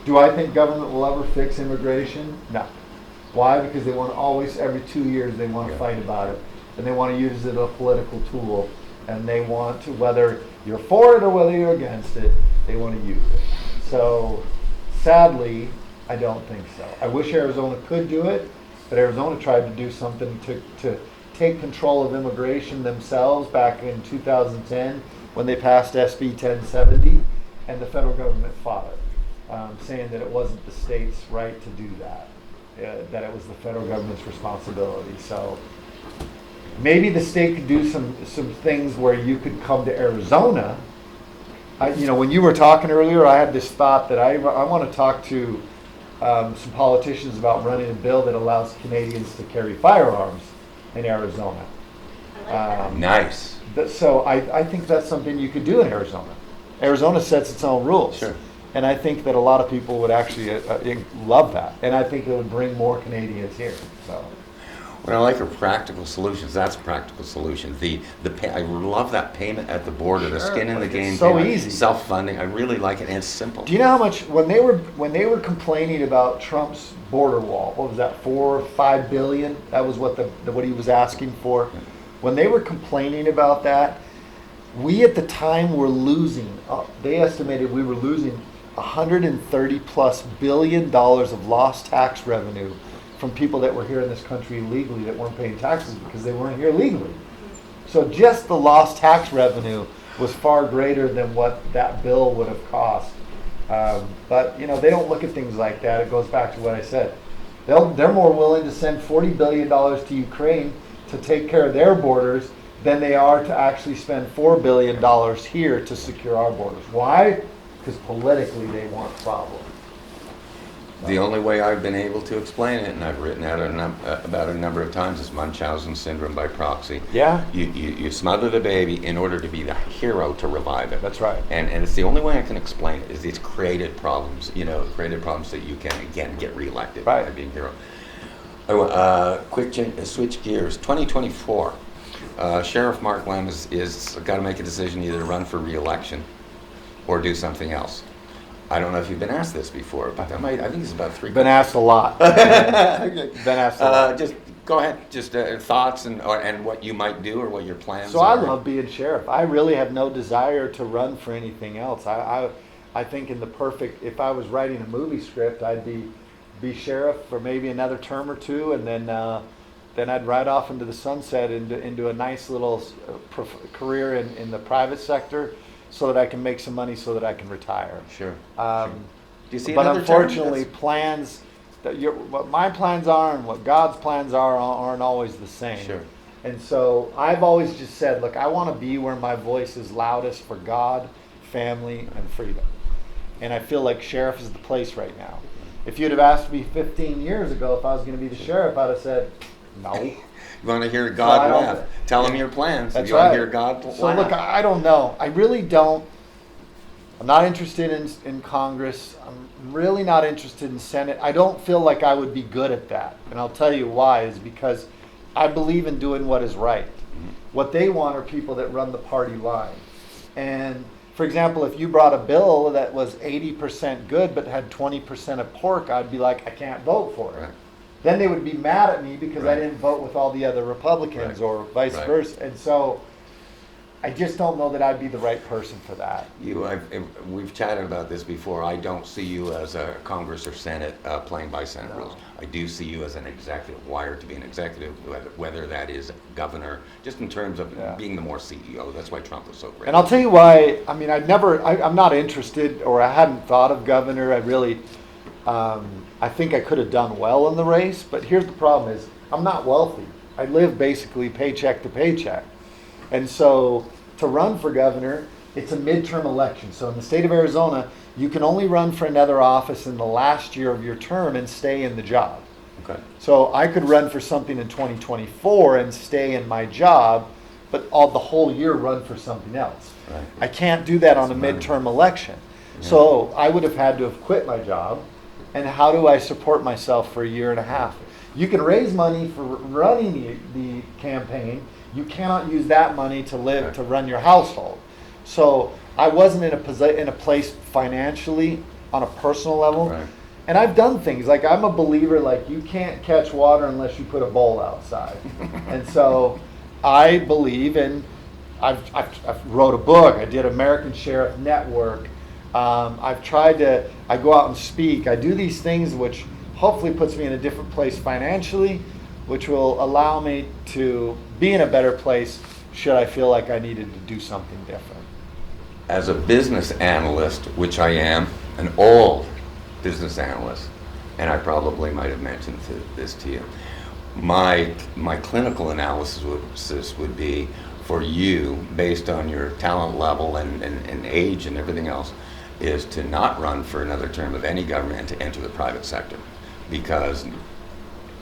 do I think government will ever fix immigration? No. Why? Because they want to always, every 2 years, they want to fight about it. And they want to use it as a political tool. And they want to, whether you're for it or whether you're against it, they want to use it. So, sadly, I don't think so. I wish Arizona could do it, but Arizona tried to do something to take control of immigration themselves back in 2010 when they passed SB 1070, and the federal government fought it, saying that it wasn't the state's right to do that, that it was the federal government's responsibility. So maybe the state could do some things where you could come to Arizona. When you were talking earlier, I had this thought that I want to talk to some politicians about running a bill that allows Canadians to carry firearms in Arizona. I like that. Nice. So I think that's something you could do in Arizona. Arizona sets its own rules. Sure. And I think that a lot of people would actually love that. And I think it would bring more Canadians here. So. What I like are practical solutions. That's a practical solution. I love that payment at the border, the skin in the game. So payment, easy. Self-funding. I really like it, and it's simple. Do you know how much when they were complaining about Trump's border wall? What was that? $4 or $5 billion? That was what what he was asking for. When they were complaining about that, we at the time were losing. They estimated we were losing $130+ billion of lost tax revenue from people that were here in this country illegally that weren't paying taxes because they weren't here legally. So just the lost tax revenue was far greater than what that bill would have cost. But they don't look at things like that. It goes back to what I said. They're more willing to send $40 billion to Ukraine to take care of their borders than they are to actually spend $4 billion here to secure our borders. Why? Because politically they want problems. The only way I've been able to explain it, and I've written out about it a number of times, is Munchausen syndrome by proxy. Yeah. You smother the baby in order to be the hero to revive it. That's right. And it's the only way I can explain it, is it's created problems, created problems that you can, again, get reelected by Right. being hero. Switch gears. 2024. Sheriff Mark Lem is got to make a decision, either to run for re-election or do something else. I don't know if you've been asked this before, but I think it's about 3. Been asked a lot. Been asked a lot. Just go ahead. Just thoughts and what you might do or what your plans So are. I love being sheriff. I really have no desire to run for anything else. I think if I was writing a movie script, I'd be sheriff for maybe another term or two, and then I'd ride off into the sunset into a nice little career in the private sector, so that I can make some money, so that I can retire. Sure. Do you see but another term? unfortunately, plans what my plans are and what God's plans aren't always the same. Sure. And so I've always just said, look, I want to be where my voice is loudest for God, family, and freedom. And I feel like sheriff is the place right now. If you'd have asked me 15 years ago if I was going to be the sheriff, I'd have said, no. You want to hear God So laugh? Tell him your plans. That's you want right. to hear God laugh? So look, I don't know. I really don't. I'm not interested in Congress. I'm really not interested in Senate. I don't feel like I would be good at that. And I'll tell you why, is because I believe in doing what is right. What they want are people that run the party line. And for example, if you brought a bill that was 80% good but had 20% of pork, I'd be like, I can't vote for it. Right. Then they would be mad at me because Right. I didn't vote with all the other Republicans, Right. or vice Right. versa. And so I just don't know that I'd be the right person for that. We've chatted about this before. I don't see you as a Congress or Senate playing by Senate rules. I do see you as an executive, wired to be an executive, whether that is governor, just in terms of being the more CEO. That's why Trump was so great. And I'll tell you why. I mean, I'm not interested, or I hadn't thought of governor. I really, I think I could have done well in the race, but here's the problem is I'm not wealthy. I live basically paycheck to paycheck. And so to run for governor, it's a midterm election. So in the state of Arizona, you can only run for another office in the last year of your term and stay in the job. Okay. So I could run for something in 2024 and stay in my job, but the whole year run for something else. Right. I can't do that on a That's midterm election. So I would have had to have quit my job. And how do I support myself for a year and a half? You can raise money for running the campaign. You cannot use that money to live, to run your household. So I wasn't in a place financially on a personal level. Right. And I've done things like, I'm a believer, like, you can't catch water unless you put a bowl outside. And so I believe in, I've wrote a book. I did American Sheriff Network. I go out and speak. I do these things which hopefully puts me in a different place financially, which will allow me to be in a better place should I feel like I needed to do something different. As a business analyst, which I am, an old business analyst, and I probably might have mentioned this to you, my clinical analysis would be, for you, based on your talent level and age and everything else, is to not run for another term of any government and to enter the private sector. Because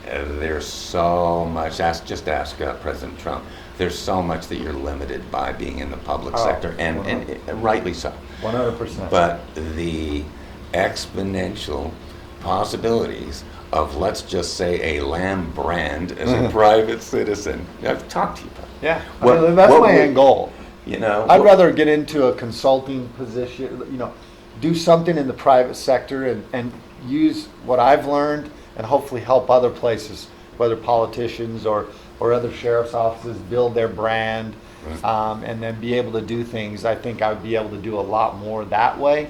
there's so much, ask President Trump, there's so much that you're limited by being in the public sector, and rightly so. 100%. But the exponential possibilities of, let's just say, a Lamb brand as a private citizen, I've talked to you about it. Yeah, What- that's what my would- end goal. I'd rather get into a consulting position, do something in the private sector and use what I've learned and hopefully help other places, whether politicians or other sheriff's offices, build their brand, and then be able to do things. I think I would be able to do a lot more that way.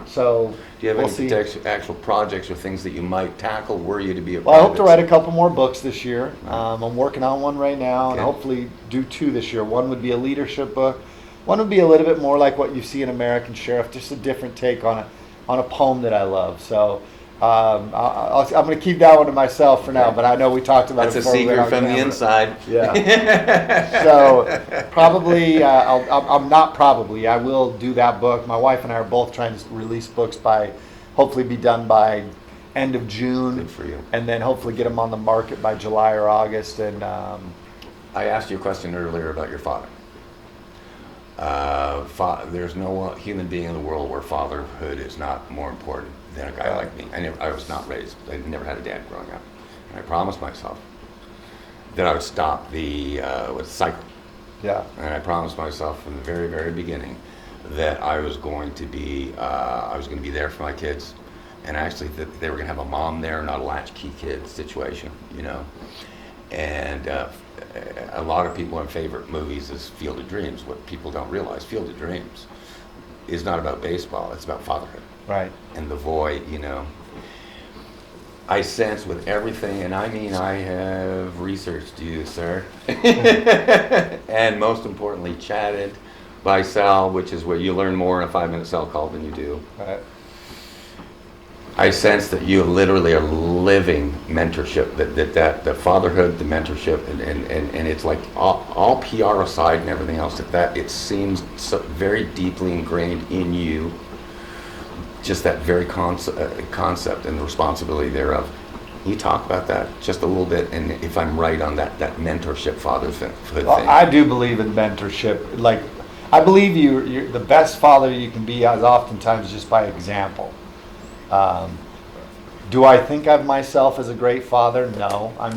So Do you have we'll any see. actual projects or things that you might tackle were you to be a Well, I hope to private write a couple more books this year. I'm working on one right now, and Okay. hopefully do 2 this year. One would be a leadership book. One would be a little bit more like what you see in American Sheriff, just a different take on a poem that I love. So I'm going to keep that one to myself for now, but I know we talked about That's it a before we went secret on from the camera. inside. Yeah. So probably, I will do that book. My wife and I are both trying to release books by hopefully be done by end of June. Good for you. And then hopefully get them on the market by July or August. And I asked you a question earlier about your father. There's no human being in the world where fatherhood is not more important than a guy like me. I was not raised. I never had a dad growing up. And I promised myself that I would stop the cycle. yeah, And I promised myself from the very, very beginning that I was going to be there for my kids, and actually that they were going to have a mom there, not a latchkey kid situation, you know. And a lot of people in favorite movies is Field of Dreams. What people don't realize, Field of Dreams is not about baseball, it's about fatherhood. right. And the void, you know. I sense with everything, and I mean I have researched you, sir, and most importantly chatted by cell, which is where you learn more in a 5-minute cell call than you do. Right. I sense that you literally are living mentorship, that the fatherhood, the mentorship, and it's like all PR aside and everything else, that it seems so very deeply ingrained in you, just that very concept and the responsibility thereof. Can you talk about that just a little bit, and if I'm right on that mentorship fatherhood thing? Well, I do believe in mentorship. Like, I believe you're the best father you can be is oftentimes just by example. Do I think of myself as a great father? No. I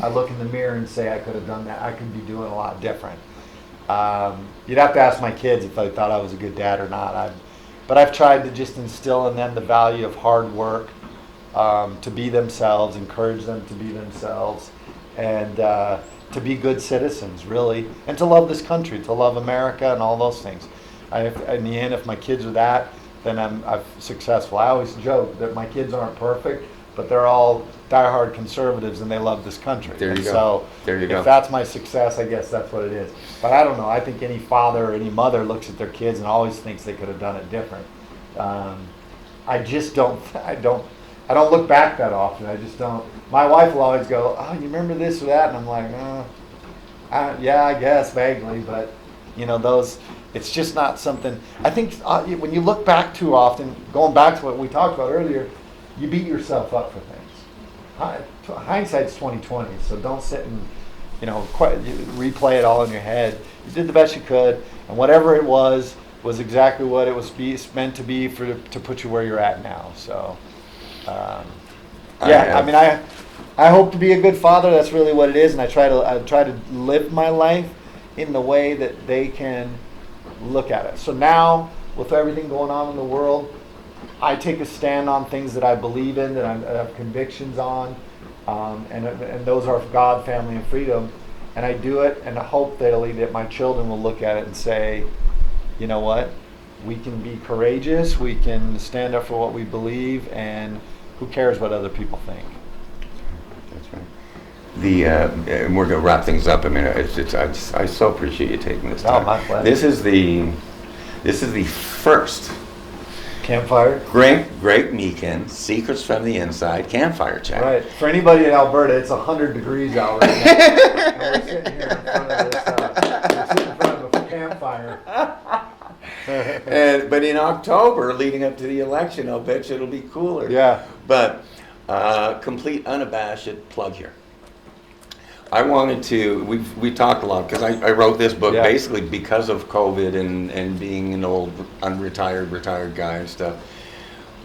look in the mirror and say I could have done that. I could be doing a lot different. You'd have to ask my kids if I thought I was a good dad or not. But I've tried to just instill in them the value of hard work, to be themselves, encourage them to be themselves, and to be good citizens, really, and to love this country, to love America and all those things. In the end, if my kids are that, then I'm successful. I always joke that my kids aren't perfect, but they're all diehard conservatives and they love this country. There you go. So there you go. If that's my success, I guess that's what it is. But I don't know. I think any father or any mother looks at their kids and always thinks they could have done it different. I just don't. I don't look back that often. I just don't. My wife will always go, "Oh, you remember this or that?" And I'm like, "Yeah, I guess vaguely." But those. It's just not something. I think when you look back too often, going back to what we talked about earlier, you beat yourself up for things. Hindsight's 20/20, so don't sit and replay it all in your head. You did the best you could, and whatever it was exactly what it was meant to be to put you where you're at now. So, I hope to be a good father. That's really what it is, and I try to live my life in the way that they can look at it. So now, with everything going on in the world, I take a stand on things that I believe in, that I have convictions on, and those are God, family, and freedom. And I do it, and I hope that my children will look at it and say, you know what, we can be courageous, we can stand up for what we believe, and who cares what other people think. That's right. And we're going to wrap things up. I mean, I so appreciate you taking this time. Oh, my pleasure. This is the first Campfire. Great Meakin, Secrets from the Inside Campfire chat. Right. For anybody in Alberta, it's 100 degrees out right now. And we're sitting here in front of this. We're sitting in front of a campfire. But in October, leading up to the election, I'll bet you it'll be cooler. Yeah. But complete unabashed plug here. I wanted to, we talked a lot, because I wrote this book basically because of COVID and being an old retired guy and stuff.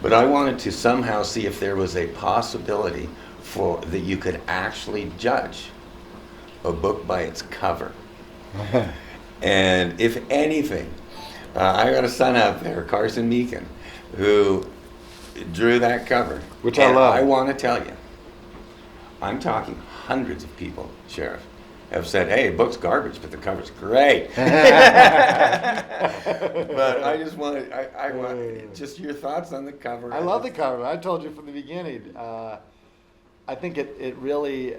But I wanted to somehow see if there was a possibility that you could actually judge a book by its cover. And if anything, I got a son out there, Carson Meakin, who drew that cover. Which I love. I want to tell you, I'm talking hundreds of people, Sheriff, have said, hey, the book's garbage, but the cover's great. But I just want just your thoughts on the cover. I love the cover. I told you from the beginning. I think it really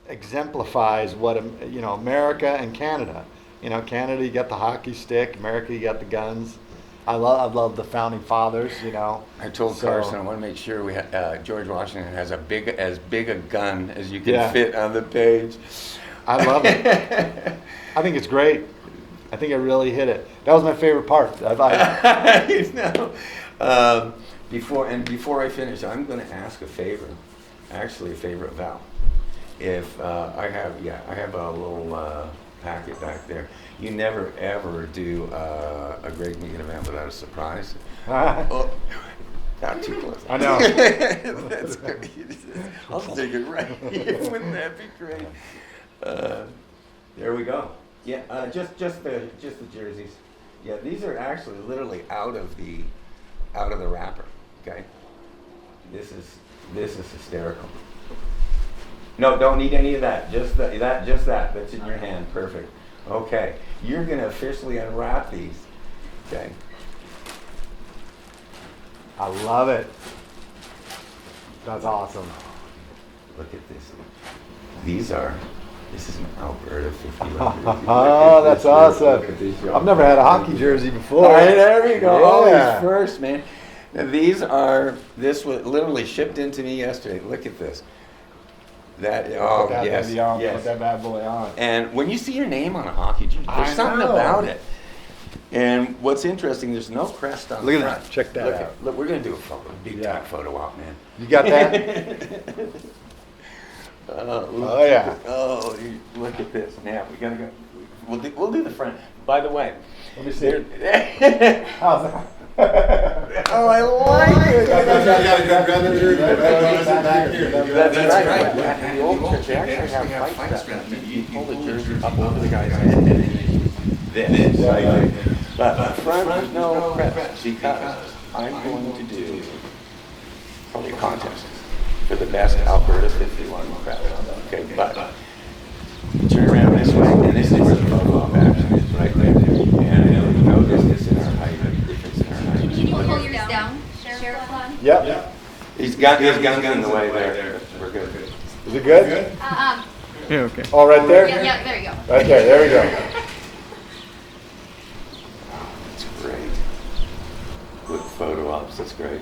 exemplifies what America and Canada. Canada, you got the hockey stick. America, you got the guns. I love the founding fathers. I told Carson I want to make sure we George Washington has as big a gun as you can fit on the page. I love it. I think it's great. I think it really hit it. That was my favorite part. Before I finish, I'm going to ask a favor. Actually, a favor of Val. If I have a little packet back there. You never ever do a Greg Meakin event without a surprise. Oh, not too close. I know. That's great. I'll stick it right here. Wouldn't that be great? There we go. Yeah, just the jerseys. Yeah, these are actually literally out of the wrapper. Okay. This is hysterical. No, don't need any of that. Just that. That's in your hand. Perfect. Okay. You're gonna officially unwrap these. Okay. I love it. That's awesome. Look at this. This is an Alberta 51. Oh, that's awesome. I've never had a hockey jersey before. All right, there we go. Yeah. Always first, man. Now this was literally shipped into me yesterday. Look at this. Put that yes, baby on, yes. Put that bad boy on. And when you see your name on a hockey jersey, there's I something know. about it. And what's interesting, there's no crest on Look the at front. that. Check that out. Look, we're gonna do a photo, big Yeah. time photo op, man. You got that? Oh, yeah. Look at this. Now we gotta go. We'll do the front. By the way, Let me see. How's that? Oh, I like it. Grab the jersey. That's right. Yeah, in the old church, they actually have fight straps. You pull the jersey up over the guy's head and then this. Right? But front, no crest, because I'm going to do probably a contest for the best Alberta 51 crest. Okay, but turn around this way, and this is where the photo op action is, right there. And I know you know this in our height, difference in our height. Can you pull yours down, Sheriff Lon? Yep. He's got his guns in the way there. We're good. Is it good? Yeah, okay. Oh, right there? Yeah, there you go. Right there we go. That's great. Good photo ops, that's great.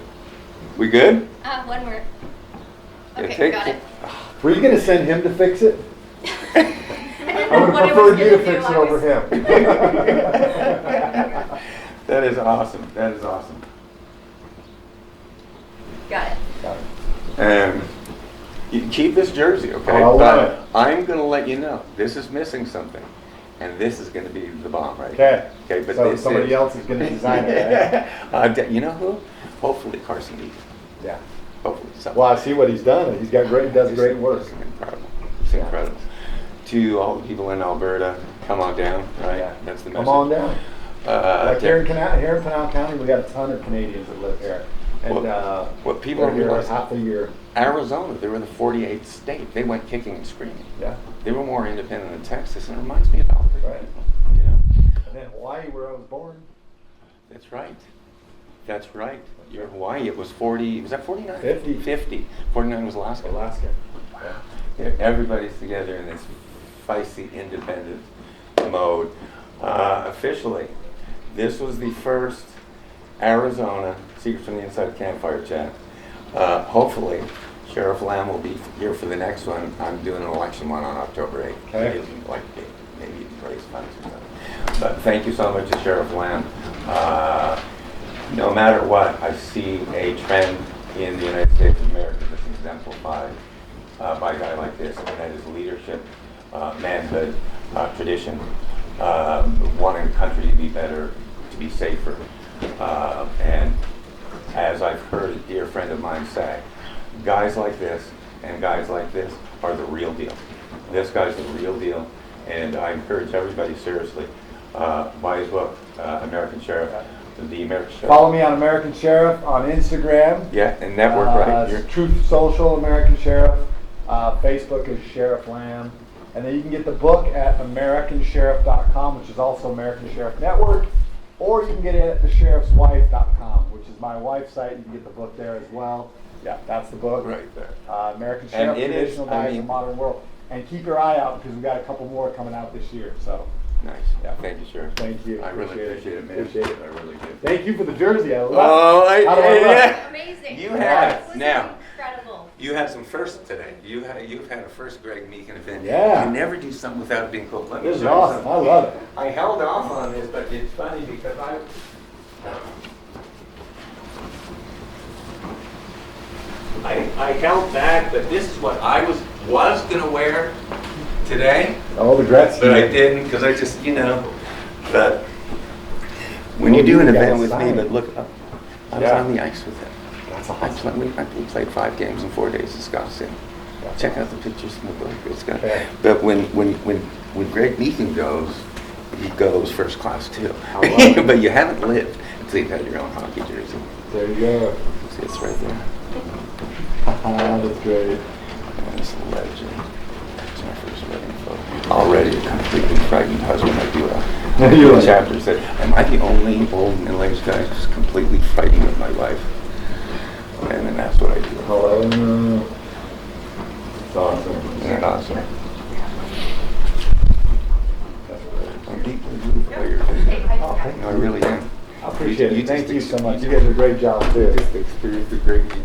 We good? One more. Yeah, Okay, got it. Were you gonna send him to fix it? I didn't I know would what have I was preferred you to gonna do. fix it I over was- him. That is awesome. That is awesome. Got it. You can keep this jersey, okay? Oh, I love But it. I'm going to let you know this is missing something, and this is going to be the bomb, right? Okay. Okay, but So this somebody is, else is gonna design it, right? you know who? Hopefully Carson Meakin. Yeah. Hopefully. Somebody. Well, I see what he's done. He does great work. It's incredible. It's incredible. To all the people in Alberta, come on down, right? Yeah. That's the message. Come on down. Like here here in Pinal County, we got a ton of Canadians that live here. And what people they're don't here realize, half a year. Arizona, they were the 48th state. They went kicking and screaming. Yeah. They were more independent than Texas, and it reminds me of Alberta. Right. You know? And then Hawaii, where I was born. That's right. That's right. You're Hawaii. It was 40. Was that 49? 50. 50. 49 was Alaska. Alaska. Yeah, everybody's together in this feisty, independent mode. Officially, this was the first Arizona Secrets from the Inside of Campfire chat. Hopefully, Sheriff Lamb will be here for the next one. I'm doing an election one on October 8th. Okay. Maybe you can raise funds or something. But thank you so much to Sheriff Lamb. No matter what, I see a trend in the United States of America that's exemplified by a guy like this, and that is leadership, manhood, tradition, wanting the country to be better, to be safer. And as I've heard a dear friend of mine say, guys like this and guys like this are the real deal. This guy's the real deal, and I encourage everybody seriously, buy his book, American Sheriff, the American Sheriff. Follow me on American Sheriff on Instagram. Yeah, and network right here. Truth Social American Sheriff. Facebook is Sheriff Lamb. And then you can get the book at AmericanSheriff.com, which is also American Sheriff Network. Or you can get it at TheSheriff'sWife.com, which is my wife's site. You can get the book there as well. Yeah, that's the book. Right there. American And Sheriff, it is, Traditional I Guide in mean- the Modern World. And keep your eye out because we've got a couple more coming out this year. So Nice. Yeah. Thank you, Sheriff. thank you. I really appreciate it, man. Appreciate it. I really do. Thank you for the jersey. I love it. Oh, How do I love yeah. Amazing. You had This was now. incredible. You had some firsts today. You've had a first Greg Meakin event. Yeah. You never do something without it being cool. Let me This is show you awesome. I something. love it. I held off on this, but it's funny because held back, but this is what I was gonna wear today, Oh, the Gretzky. but I didn't, because I just, but when you do an event with me, but look, I was Yeah. on the ice with him. That's I awesome. we played 5 games in 4 days in Scottsdale. Check out the pictures in the book. It's got, Okay. but when Greg Meakin goes, he goes first class too. How long? But you haven't lived until you've had your own hockey jersey. There you go. See, it's right there. That's great. That's a legend. It's my first wedding photo. Already a completely frightened husband. I do You're a like- chapter said, am I the only old middle-aged guy who's completely frightened with my wife? And then that's what I do. Hello. It's awesome. Isn't that awesome? I'm deeply moved by your vision. Oh, thank No, I you. really am. I appreciate You it. Thank just you so much. ex- You guys did a great job too. Just experienced a great weekend.